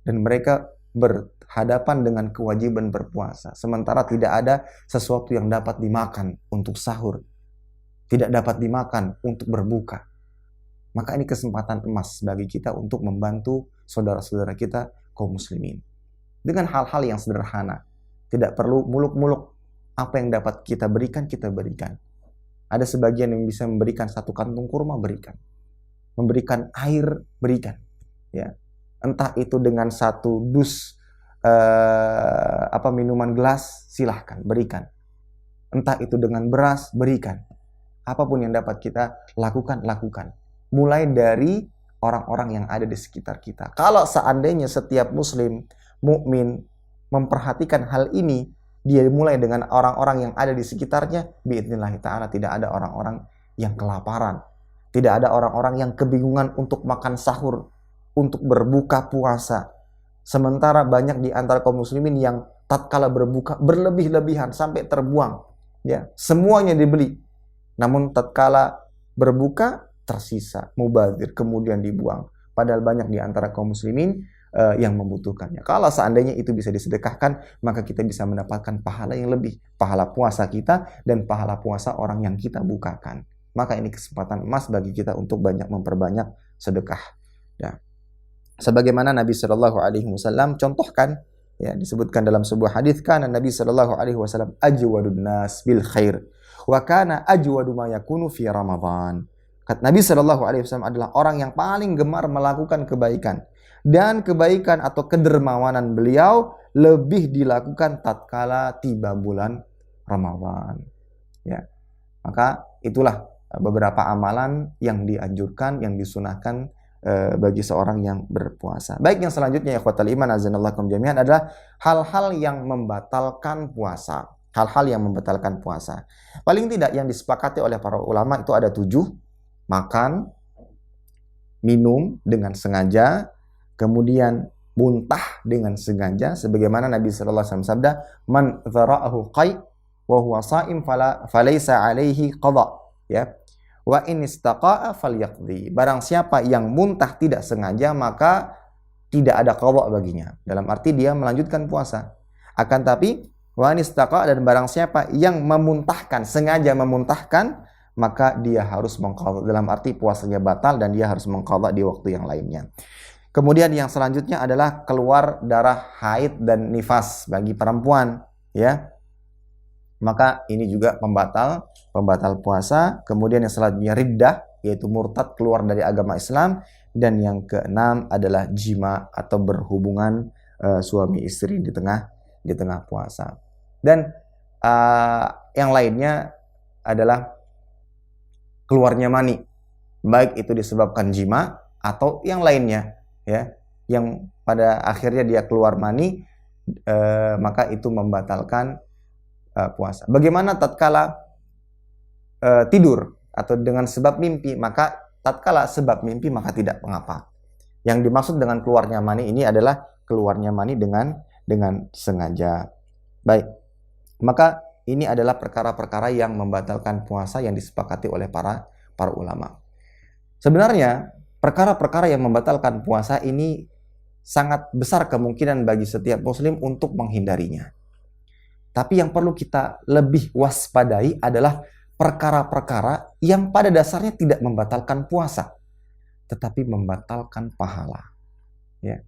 dan mereka berhadapan dengan kewajiban berpuasa, sementara tidak ada sesuatu yang dapat dimakan untuk sahur, tidak dapat dimakan untuk berbuka. Maka ini kesempatan emas bagi kita untuk membantu saudara-saudara kita kaum muslimin dengan hal-hal yang sederhana. Tidak perlu muluk-muluk. Apa yang dapat kita berikan, kita berikan. Ada sebagian yang bisa memberikan 1 kantung kurma, berikan. Memberikan air, berikan. Ya. Entah itu dengan 1 dus minuman gelas, silahkan, berikan. Entah itu dengan beras, berikan. Apapun yang dapat kita lakukan, lakukan. Mulai dari orang-orang yang ada di sekitar kita. Kalau seandainya setiap muslim mukmin memperhatikan hal ini, dia mulai dengan orang-orang yang ada di sekitarnya, biidznillah ta'ala tidak ada orang-orang yang kelaparan, tidak ada orang-orang yang kebingungan untuk makan sahur, untuk berbuka puasa. Sementara banyak di antara kaum muslimin yang tatkala berbuka berlebih-lebihan sampai terbuang, ya, semuanya dibeli. Namun tatkala berbuka tersisa, mubazir, kemudian dibuang. Padahal banyak di antara kaum muslimin yang membutuhkannya. Kalau seandainya itu bisa disedekahkan, maka kita bisa mendapatkan pahala yang lebih, pahala puasa kita dan pahala puasa orang yang kita bukakan. Maka ini kesempatan emas bagi kita untuk banyak memperbanyak sedekah. Ya. Sebagaimana Nabi Shallallahu Alaihi Wasallam contohkan, ya, disebutkan dalam sebuah hadis, kan Nabi Shallallahu Alaihi Wasallam ajwadun nas bil khair, wa kana ajwadu ma yakunu fi Ramadan. Kata Nabi Shallallahu Alaihi Wasallam adalah orang yang paling gemar melakukan kebaikan, dan kebaikan atau kedermawanan beliau lebih dilakukan tatkala tiba bulan Ramadan. Ya, maka itulah beberapa amalan yang dianjurkan, yang disunahkan bagi seorang yang berpuasa. Baik, yang selanjutnya ya ikhwatal iman azanallakum jami'an adalah hal-hal yang membatalkan puasa. Hal-hal yang membatalkan puasa. Paling tidak yang disepakati oleh para ulama itu ada 7. Makan, minum dengan sengaja, kemudian muntah dengan sengaja, sebagaimana Nabi sallallahu alaihi wasallam sabda, "Man dzara'ahu qai wa huwa sha'im falaysa 'alaihi qada." Ya. Wa in istaqa'a falyaqdi. Barang siapa yang muntah tidak sengaja, maka tidak ada qada baginya. Dalam arti dia melanjutkan puasa. Akan tapi wa in istaqa'a, dan barang siapa yang memuntahkan, sengaja memuntahkan, maka dia harus mengqadha. Dalam arti puasanya batal dan dia harus mengqadha di waktu yang lainnya. Kemudian yang selanjutnya adalah keluar darah haid dan nifas bagi perempuan, ya. Maka ini juga pembatal puasa. Kemudian yang selanjutnya riddah, yaitu murtad, keluar dari agama Islam. Dan yang keenam adalah jima atau berhubungan suami istri di tengah puasa. Dan yang lainnya adalah keluarnya mani, baik itu disebabkan jima atau yang lainnya, ya, yang pada akhirnya dia keluar mani, maka itu membatalkan puasa. Bagaimana tatkala tidur atau dengan sebab mimpi? Maka tatkala sebab mimpi maka tidak mengapa. Yang dimaksud dengan keluarnya mani ini adalah keluarnya mani dengan sengaja. Baik, maka ini adalah perkara-perkara yang membatalkan puasa yang disepakati oleh para ulama. Sebenarnya perkara-perkara yang membatalkan puasa ini sangat besar kemungkinan bagi setiap muslim untuk menghindarinya. Tapi yang perlu kita lebih waspadai adalah perkara-perkara yang pada dasarnya tidak membatalkan puasa, tetapi membatalkan pahala. Ya.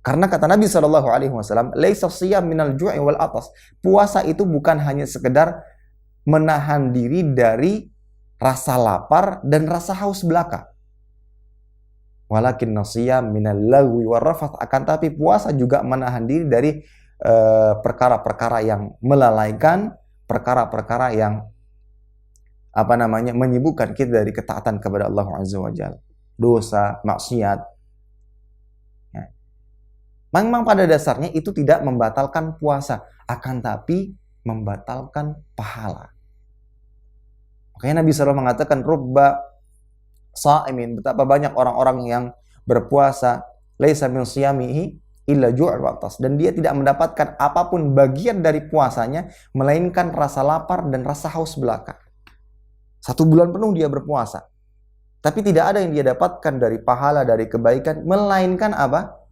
Karena kata Nabi Shallallahu Alaihi Wasallam, "Laisa shiyam minal ju'i wal atas." Puasa itu bukan hanya sekedar menahan diri dari rasa lapar dan rasa haus belaka. Walakin nasiyam minal lagwi warrafath, akan tapi puasa juga menahan diri dari perkara-perkara yang melalaikan, perkara-perkara yang menyibukkan kita dari ketaatan kepada Allah Azza wa Jalla. Dosa, maksiat. Ya. Memang pada dasarnya itu tidak membatalkan puasa, akan tapi membatalkan pahala. Makanya Nabi SAW mengatakan, rubba sa'imin, betapa banyak orang-orang yang berpuasa, laisa min siyamihi illa ju' wa atas, dan dia tidak mendapatkan apapun bagian dari puasanya melainkan rasa lapar dan rasa haus belaka. 1 bulan penuh dia berpuasa, tapi tidak ada yang dia dapatkan dari pahala, dari kebaikan, melainkan apa?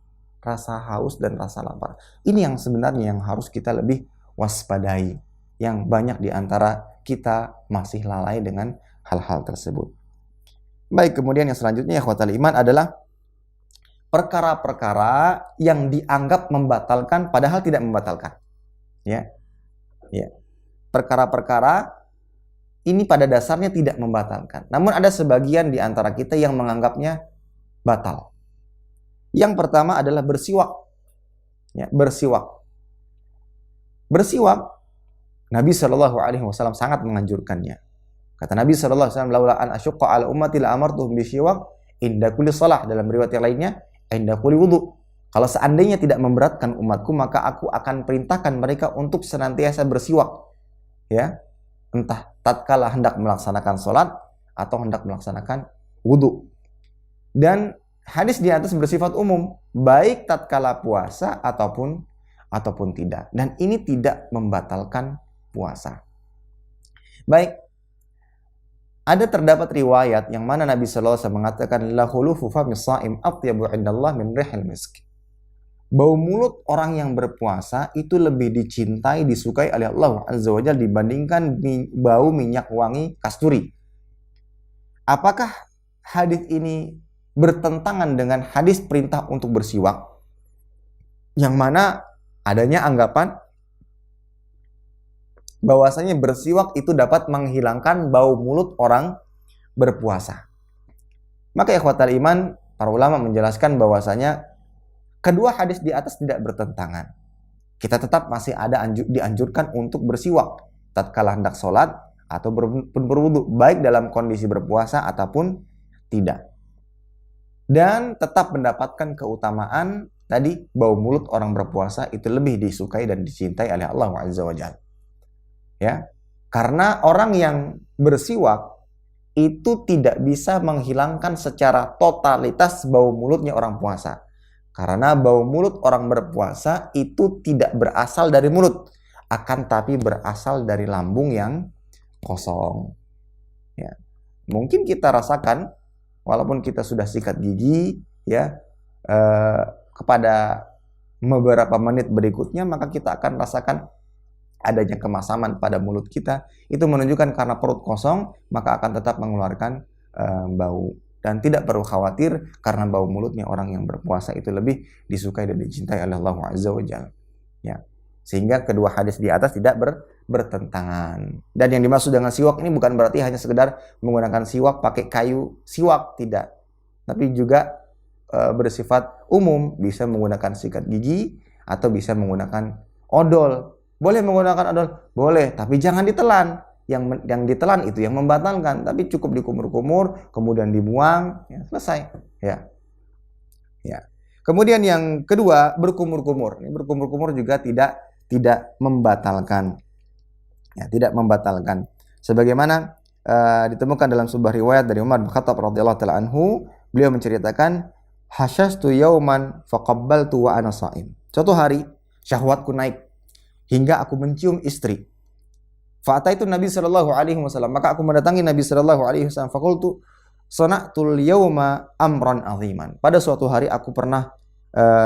Rasa haus dan rasa lapar. Ini yang sebenarnya yang harus kita lebih waspadai, yang banyak di antara kita masih lalai dengan hal-hal tersebut. Baik, kemudian yang selanjutnya ikhwatal iman adalah perkara-perkara yang dianggap membatalkan padahal tidak membatalkan. Ya. Perkara-perkara ini pada dasarnya tidak membatalkan. Namun ada sebagian di antara kita yang menganggapnya batal. Yang pertama adalah bersiwak. Ya, bersiwak. Bersiwak, Nabi SAW sangat menganjurkannya. Kata Nabi SAW, laula an asyqa ala ummati la amartuhum bisiwak inda kulli shalah. Dalam riwayat yang lainnya, inda kulli wudu. Kalau seandainya tidak memberatkan umatku, maka aku akan perintahkan mereka untuk senantiasa bersiwak. Ya, entah tatkala hendak melaksanakan sholat atau hendak melaksanakan wudu. Dan hadis di atas bersifat umum, baik tatkala puasa ataupun tidak. Dan ini tidak membatalkan puasa. Baik, ada terdapat riwayat yang mana Nabi SAW mengatakan, la khulufu famis sha'im atyabu indallah min rihil misk. Bau mulut orang yang berpuasa itu lebih dicintai, disukai oleh Allah Azza wa Jalla dibandingkan bau minyak wangi kasturi. Apakah hadis ini bertentangan dengan hadis perintah untuk bersiwak? Yang mana adanya anggapan bahwasanya bersiwak itu dapat menghilangkan bau mulut orang berpuasa. Maka ikhwatal iman, para ulama menjelaskan bahwasanya kedua hadis di atas tidak bertentangan. Kita tetap masih ada dianjurkan untuk bersiwak tatkala hendak sholat atau berwudu, baik dalam kondisi berpuasa ataupun tidak. Dan tetap mendapatkan keutamaan tadi, bau mulut orang berpuasa itu lebih disukai dan dicintai oleh Allah Azza wa Jalla. Ya, karena orang yang bersiwak itu tidak bisa menghilangkan secara totalitas bau mulutnya orang puasa. Karena bau mulut orang berpuasa itu tidak berasal dari mulut, akan tapi berasal dari lambung yang kosong. Ya. Mungkin kita rasakan, walaupun kita sudah sikat gigi, ya, kepada beberapa menit berikutnya, maka kita akan rasakan adanya kemasaman pada mulut kita. Itu menunjukkan karena perut kosong, maka akan tetap mengeluarkan bau. Dan tidak perlu khawatir karena bau mulutnya orang yang berpuasa itu lebih disukai dan dicintai oleh Allah Azza wa Jalla. Ya. Sehingga kedua hadis di atas tidak bertentangan. Dan yang dimaksud dengan siwak ini bukan berarti hanya sekedar menggunakan siwak pakai kayu siwak, tidak. Tapi juga bersifat umum, bisa menggunakan sikat gigi atau bisa menggunakan odol. Boleh menggunakan odol? Boleh, tapi jangan ditelan. Yang ditelan itu yang membatalkan, tapi cukup dikumur-kumur kemudian dibuang, ya, selesai. Ya. Kemudian yang kedua, berkumur-kumur. Ini berkumur-kumur juga tidak membatalkan. Ya, tidak membatalkan. Sebagaimana ditemukan dalam sebuah riwayat dari Umar bin Khattab radhiyallahu taala anhu, beliau menceritakan, hasyastu yauman faqabbaltu wa ana sha'im. Suatu hari syahwatku naik hingga aku mencium istri. Fa'ataitu Nabi sallallahu alaihi wasallam, maka aku mendatangi Nabi sallallahu alaihi wasallam. Faqultu sana'tul yauma amran aziman. Pada suatu hari aku pernah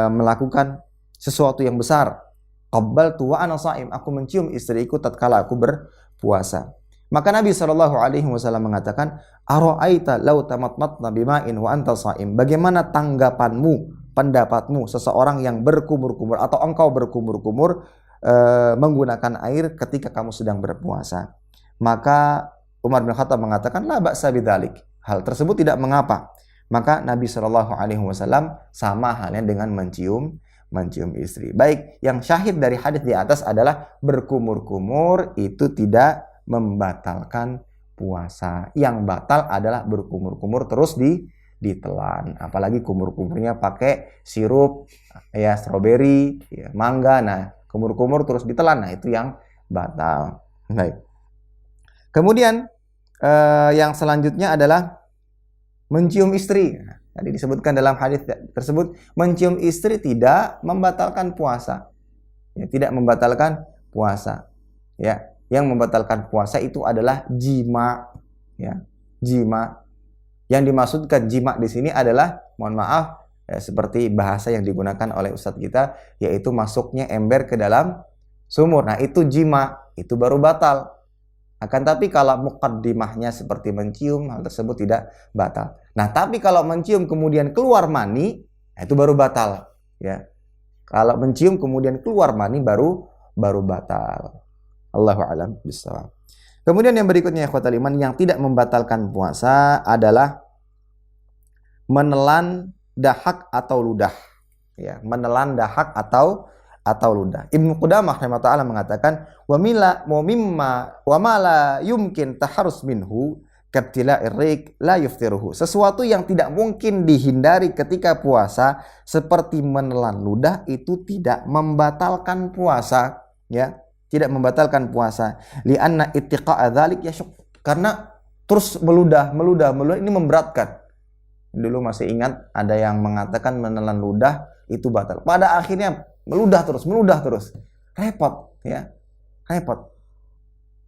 melakukan sesuatu yang besar. Qabbaltu wa ana sha'im. Aku mencium istriku tatkala aku berpuasa. Maka Nabi sallallahu alaihi wasallam mengatakan, ara'aita law tamatmatna bima'in wa anta sha'im. Bagaimana tanggapanmu, pendapatmu seseorang yang berkumur-kumur atau engkau berkumur-kumur menggunakan air ketika kamu sedang berpuasa? Maka Umar bin Khattab mengatakan, la ba'sa bidzalik. Hal tersebut tidak mengapa. maka Nabi Shallallahu Alaihi Wasallam sama halnya dengan mencium istri. Baik, yang syahid dari hadis di atas adalah berkumur-kumur itu tidak membatalkan puasa. Yang batal adalah berkumur-kumur terus ditelan. Apalagi kumur-kumurnya pakai sirup, ya stroberi, ya, mangga. Nah, kumur-kumur terus ditelan. Nah, itu yang batal. Baik. Kemudian yang selanjutnya adalah mencium istri. Nah, tadi disebutkan dalam hadis tersebut, mencium istri tidak membatalkan puasa. Ya, tidak membatalkan puasa. Ya, yang membatalkan puasa itu adalah jima. Ya, jima. Yang dimaksudkan jima di sini adalah, mohon maaf, ya, seperti bahasa yang digunakan oleh ustadz kita, yaitu masuknya ember ke dalam sumur. Nah, itu jima, itu baru batal. Akan tapi kalau muqaddimahnya seperti mencium, hal tersebut tidak batal. Nah, tapi kalau mencium kemudian keluar mani, nah itu baru batal. Ya, kalau mencium kemudian keluar mani baru batal. Allahu a'lam bishawab. Kemudian yang berikutnya, ikhwatal iman, yang tidak membatalkan puasa adalah menelan dahak atau ludah. Ya, menelan dahak atau ludah. Ibnu Qudamah rahimahullah mengatakan, wa ma la yumkin taharus minhu kabtila'ir riq la yuftiruhu. Sesuatu yang tidak mungkin dihindari ketika puasa seperti menelan ludah itu tidak membatalkan puasa, ya. Tidak membatalkan puasa. Li'anna ittiqa'a dzalik yasyuk. Karena terus meludah ini memberatkan. Dulu masih ingat ada yang mengatakan menelan ludah itu batal. Pada akhirnya meludah terus. Repot, ya. Repot.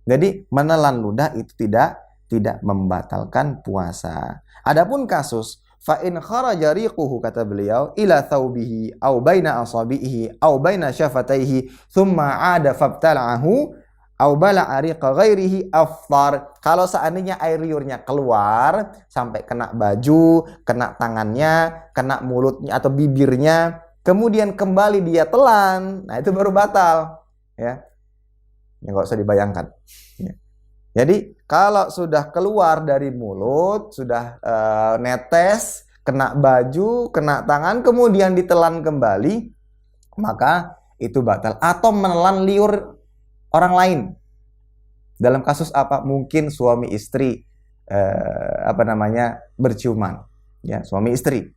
Jadi menelan ludah itu tidak membatalkan puasa. Adapun kasus fa in kharaja riquhu, kata beliau, ila thawbihi aw baina asabihi aw baina syafataihi thumma 'ada fabtala'ahu aw bala'a riqa ghairihi aftar. Kalau seandainya air liurnya keluar sampai kena baju, kena tangannya, kena mulutnya atau bibirnya, kemudian kembali dia telan, nah itu baru batal, ya. Ya, nggak usah dibayangkan. Ya. Jadi kalau sudah keluar dari mulut, sudah netes, kena baju, kena tangan, kemudian ditelan kembali, maka itu batal. Atau menelan liur orang lain. Dalam kasus apa? Mungkin suami istri berciuman, ya, suami istri.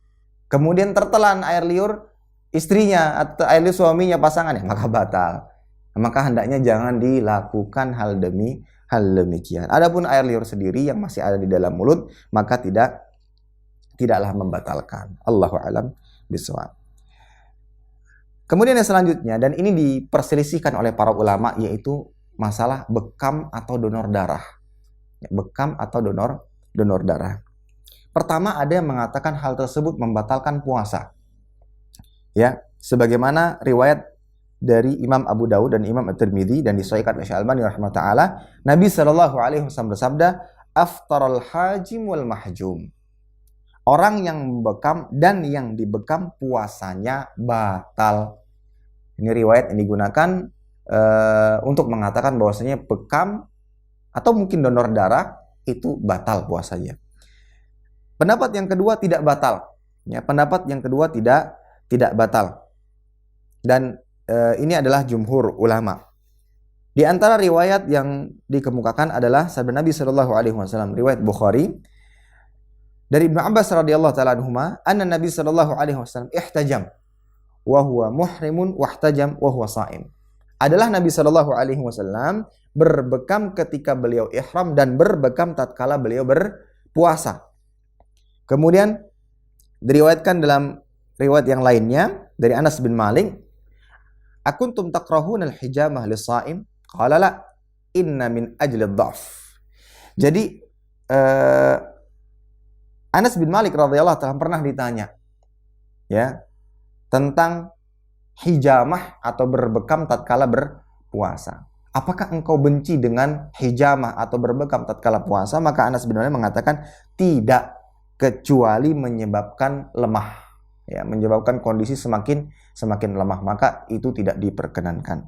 Kemudian tertelan air liur istrinya atau air liur suaminya, pasangannya, maka batal. Maka hendaknya jangan dilakukan hal demikian. Adapun air liur sendiri yang masih ada di dalam mulut, maka tidaklah membatalkan. Allahu a'lam bishawab. Kemudian yang selanjutnya, dan ini diperselisihkan oleh para ulama, yaitu masalah bekam atau donor darah. Bekam atau donor darah. Pertama, ada yang mengatakan hal tersebut membatalkan puasa. Ya, sebagaimana riwayat dari Imam Abu Dawud dan Imam At-Tirmidzi dan disahihkan oleh Syekh Albani rahimahullah taala, Nabi sallallahu alaihi wasallam bersabda, "Aftaral hajim wal mahjum." Orang yang membekam dan yang dibekam puasanya batal. Ini riwayat yang digunakan untuk mengatakan bahwasanya bekam atau mungkin donor darah itu batal puasanya. Pendapat yang kedua tidak batal. Ya, pendapat yang kedua tidak batal. Dan ini adalah jumhur ulama. Di antara riwayat yang dikemukakan adalah sabda Nabi sallallahu alaihi wasallam, riwayat Bukhari dari Ibnu Abbas radhiyallahu taala anhuma, anna Nabi sallallahu alaihi wasallam ihtajam wa huwa muhrimun wahtajam wa huwa shaim. Adalah Nabi sallallahu alaihi wasallam berbekam ketika beliau ihram dan berbekam tatkala beliau berpuasa. Kemudian diriwayatkan dalam riwayat yang lainnya dari Anas bin Malik, akuntum takrahuna al-hijamah lis-shaim? Qala la, inna min ajli ad-dha'f. Jadi Anas bin Malik radhiyallahu ta'ala pernah ditanya, ya, tentang hijamah atau berbekam tatkala berpuasa. Apakah engkau benci dengan hijamah atau berbekam tatkala puasa? Maka Anas bin Malik mengatakan tidak, kecuali menyebabkan lemah, ya, menyebabkan kondisi semakin lemah, maka itu tidak diperkenankan.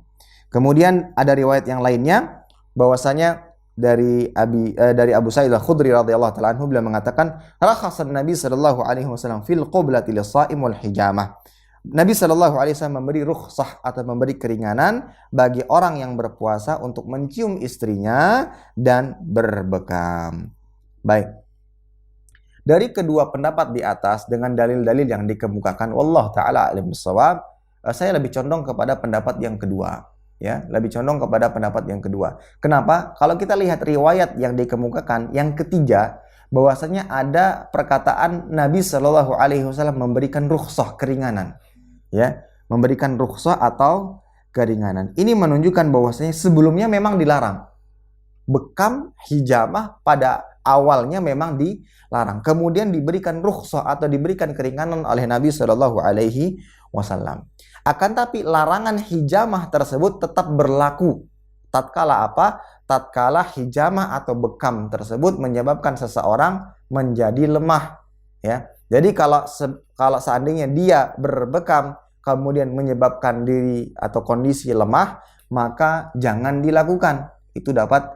Kemudian ada riwayat yang lainnya bahwasanya dari Abu Sa'id Al-Khudri radhiyallahu taala anhu, beliau mengatakan, rakhasan Nabi sallallahu alaihi wasallam fil qiblati lis-sha'im wal hijamah. Nabi sallallahu alaihi wasallam memberi rukhsah atau memberi keringanan bagi orang yang berpuasa untuk mencium istrinya dan berbekam. Baik. Dari kedua pendapat di atas dengan dalil-dalil yang dikemukakan, wallahu taala alim bissawab, saya lebih condong kepada pendapat yang kedua. Ya, lebih condong kepada pendapat yang kedua. Kenapa? Kalau kita lihat riwayat yang dikemukakan, yang ketiga, bahwasanya ada perkataan Nabi Shallallahu Alaihi Wasallam memberikan rukhsah, keringanan, ya, memberikan rukhsah atau keringanan. Ini menunjukkan bahwasanya sebelumnya memang dilarang. Bekam, hijamah pada awalnya memang dilarang. Kemudian diberikan rukhsah atau diberikan keringanan oleh Nabi Shallallahu Alaihi Wasallam. Akan tapi larangan hijamah tersebut tetap berlaku. Tatkala apa? Tatkala hijamah atau bekam tersebut menyebabkan seseorang menjadi lemah. Ya. Jadi kalau seandainya dia berbekam kemudian menyebabkan diri atau kondisi lemah, maka jangan dilakukan. Itu dapat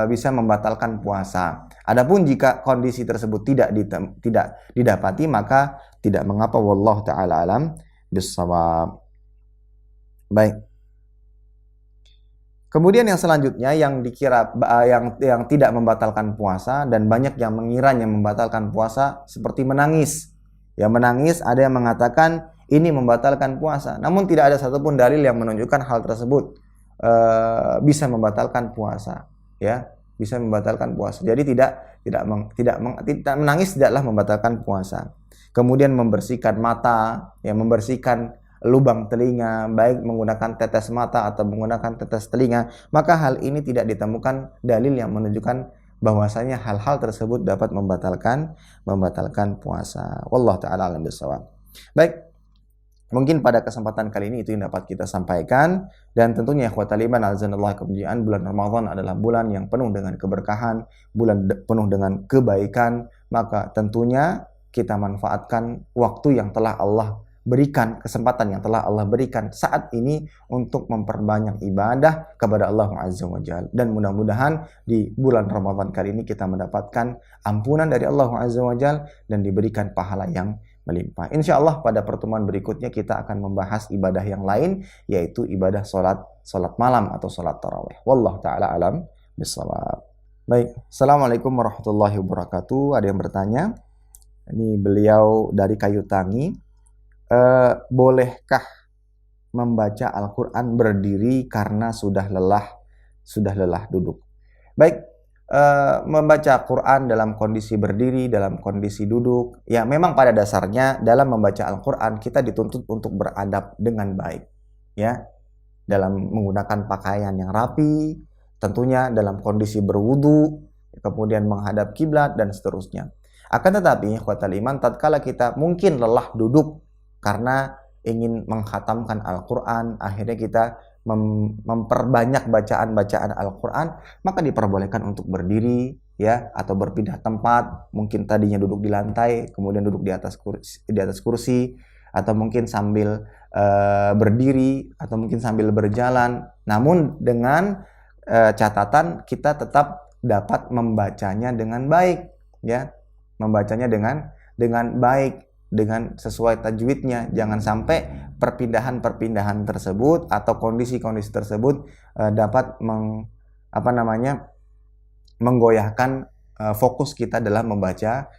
bisa membatalkan puasa. Adapun jika kondisi tersebut tidak didapati, maka tidak mengapa. Wallahu taala alam bissawab. Baik. Kemudian yang selanjutnya yang dikira yang tidak membatalkan puasa dan banyak yang mengiranya membatalkan puasa seperti menangis. Yang menangis ada yang mengatakan ini membatalkan puasa. Namun tidak ada satupun dalil yang menunjukkan hal tersebut bisa membatalkan puasa, ya, bisa membatalkan puasa. Jadi tidak menangis tidaklah membatalkan puasa. Kemudian membersihkan mata, ya, membersihkan lubang telinga, baik menggunakan tetes mata atau menggunakan tetes telinga, maka hal ini tidak ditemukan dalil yang menunjukkan bahwasanya hal-hal tersebut dapat membatalkan puasa. Wallahu taala alam bissawab. Baik. Mungkin pada kesempatan kali ini itu yang dapat kita sampaikan, dan tentunya ikhwatal iman azanallahu kemuliaan, bulan Ramadan adalah bulan yang penuh dengan keberkahan, bulan penuh dengan kebaikan, maka tentunya kita manfaatkan waktu yang telah Allah berikan, kesempatan yang telah Allah berikan saat ini untuk memperbanyak ibadah kepada Allah Azza wa Jalla, dan mudah-mudahan di bulan Ramadan kali ini kita mendapatkan ampunan dari Allah Azza wa Jalla dan diberikan pahala yang melimpah. Insya Allah pada pertemuan berikutnya kita akan membahas ibadah yang lain, yaitu ibadah salat malam atau salat tarawih. Wallahu taala alam bissawab. Baik, assalamualaikum warahmatullahi wabarakatuh. Ada yang bertanya, ini beliau dari Kayu Tangi, bolehkah membaca Al-Quran berdiri karena sudah lelah duduk? Baik. Membaca Quran dalam kondisi berdiri, dalam kondisi duduk, ya memang pada dasarnya dalam membaca Al-Quran kita dituntut untuk beradab dengan baik, ya, dalam menggunakan pakaian yang rapi, tentunya dalam kondisi berwudu, kemudian menghadap kiblat dan seterusnya. Akan tetapi ikhwatal iman, tatkala kita mungkin lelah duduk karena ingin mengkhatamkan Al-Quran, akhirnya kita memperbanyak bacaan Al-Quran, maka diperbolehkan untuk berdiri, ya, atau berpindah tempat. Mungkin tadinya duduk di lantai, kemudian duduk di atas kursi, atau mungkin sambil berdiri, atau mungkin sambil berjalan. Namun dengan catatan kita tetap dapat membacanya dengan baik, ya, membacanya dengan baik, dengan sesuai tajwidnya. Jangan sampai perpindahan tersebut atau kondisi-kondisi tersebut dapat menggoyahkan fokus kita dalam membaca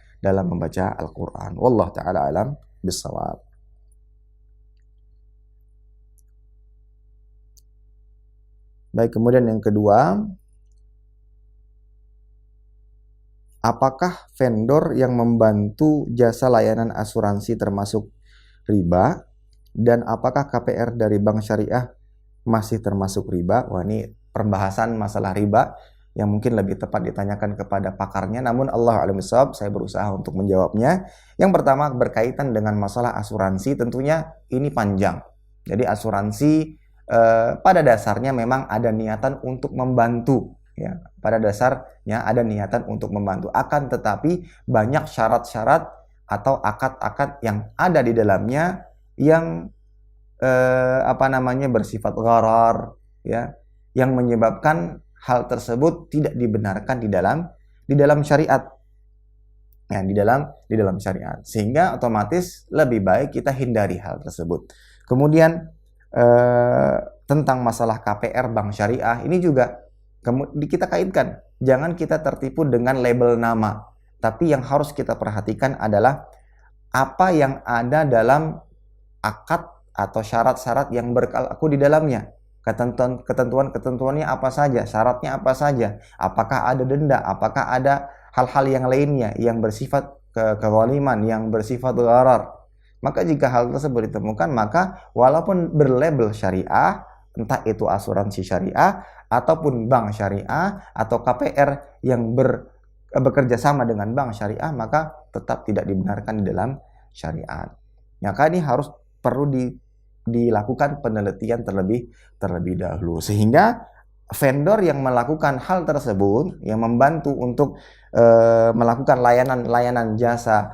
Al-Quran. Wallahu ta'ala alam bissawab. Baik, kemudian yang kedua, apakah vendor yang membantu jasa layanan asuransi termasuk riba? Dan apakah KPR dari bank syariah masih termasuk riba? Wah, ini pembahasan masalah riba yang mungkin lebih tepat ditanyakan kepada pakarnya. Namun Allah a'lam bishawab, saya berusaha untuk menjawabnya. Yang pertama berkaitan dengan masalah asuransi, tentunya ini panjang. Jadi asuransi pada dasarnya memang ada niatan untuk membantu. Ya, pada dasarnya ada niatan untuk membantu. Akan tetapi banyak syarat-syarat atau akad-akad yang ada di dalamnya yang bersifat gharar, ya, yang menyebabkan hal tersebut tidak dibenarkan di dalam syariat. Ya, di dalam syariat. Sehingga otomatis lebih baik kita hindari hal tersebut. Kemudian tentang masalah KPR bank syariah ini juga kita kaitkan. Jangan kita tertipu dengan label nama, tapi yang harus kita perhatikan adalah apa yang ada dalam akad atau syarat-syarat yang berlaku di dalamnya. Ketentuan-ketentuannya apa saja, syaratnya apa saja, apakah ada denda, apakah ada hal-hal yang lainnya yang bersifat kezaliman, yang bersifat gharar. Maka jika hal tersebut ditemukan, maka walaupun berlabel syariah, entah itu asuransi syariah, ataupun bank syariah, atau KPR yang bekerja sama dengan bank syariah, maka tetap tidak dibenarkan di dalam syariat. Maka ini harus perlu dilakukan penelitian terlebih dahulu. Sehingga vendor yang melakukan hal tersebut, yang membantu untuk melakukan layanan jasa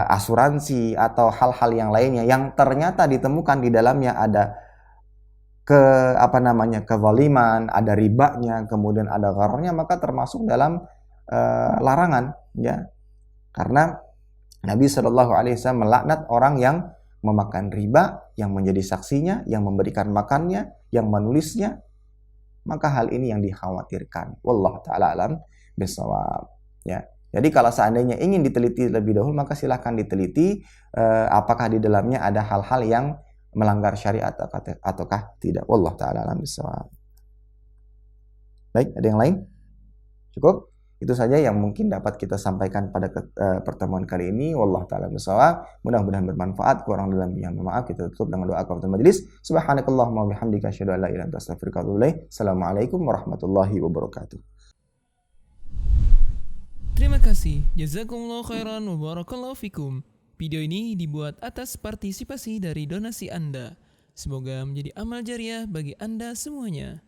asuransi atau hal-hal yang lainnya yang ternyata ditemukan di dalamnya ada kezaliman, ada ribanya, kemudian ada gharornya, maka termasuk dalam larangan, ya. Karena Nabi Shallallahu Alaihi Wasallam melaknat orang yang memakan riba, yang menjadi saksinya, yang memberikan makannya, yang menulisnya. Maka hal ini yang dikhawatirkan. Wallahu taala alam bisawab, ya. Jadi kalau seandainya ingin diteliti lebih dahulu, maka silahkan diteliti apakah di dalamnya ada hal-hal yang melanggar syariat ataukah tidak. Wallahu taala alam bisawab. Baik, ada yang lain? Cukup? Itu saja yang mungkin dapat kita sampaikan pada pertemuan kali ini. Wallahu taala bisawab. Mudah-mudahan bermanfaat. Kurang lebihnya mohon maaf. Kita tutup dengan doa kafaratul majelis. Subhanakallahumma wa bihamdika asyhadu an la ilaha illa anta astaghfiruka wa atubu ilaik. Assalamualaikum warahmatullahi wabarakatuh. Terima kasih. Jazakumullah khairan wa barakallahu fikum. Video ini dibuat atas partisipasi dari donasi Anda. Semoga menjadi amal jariah bagi Anda semuanya.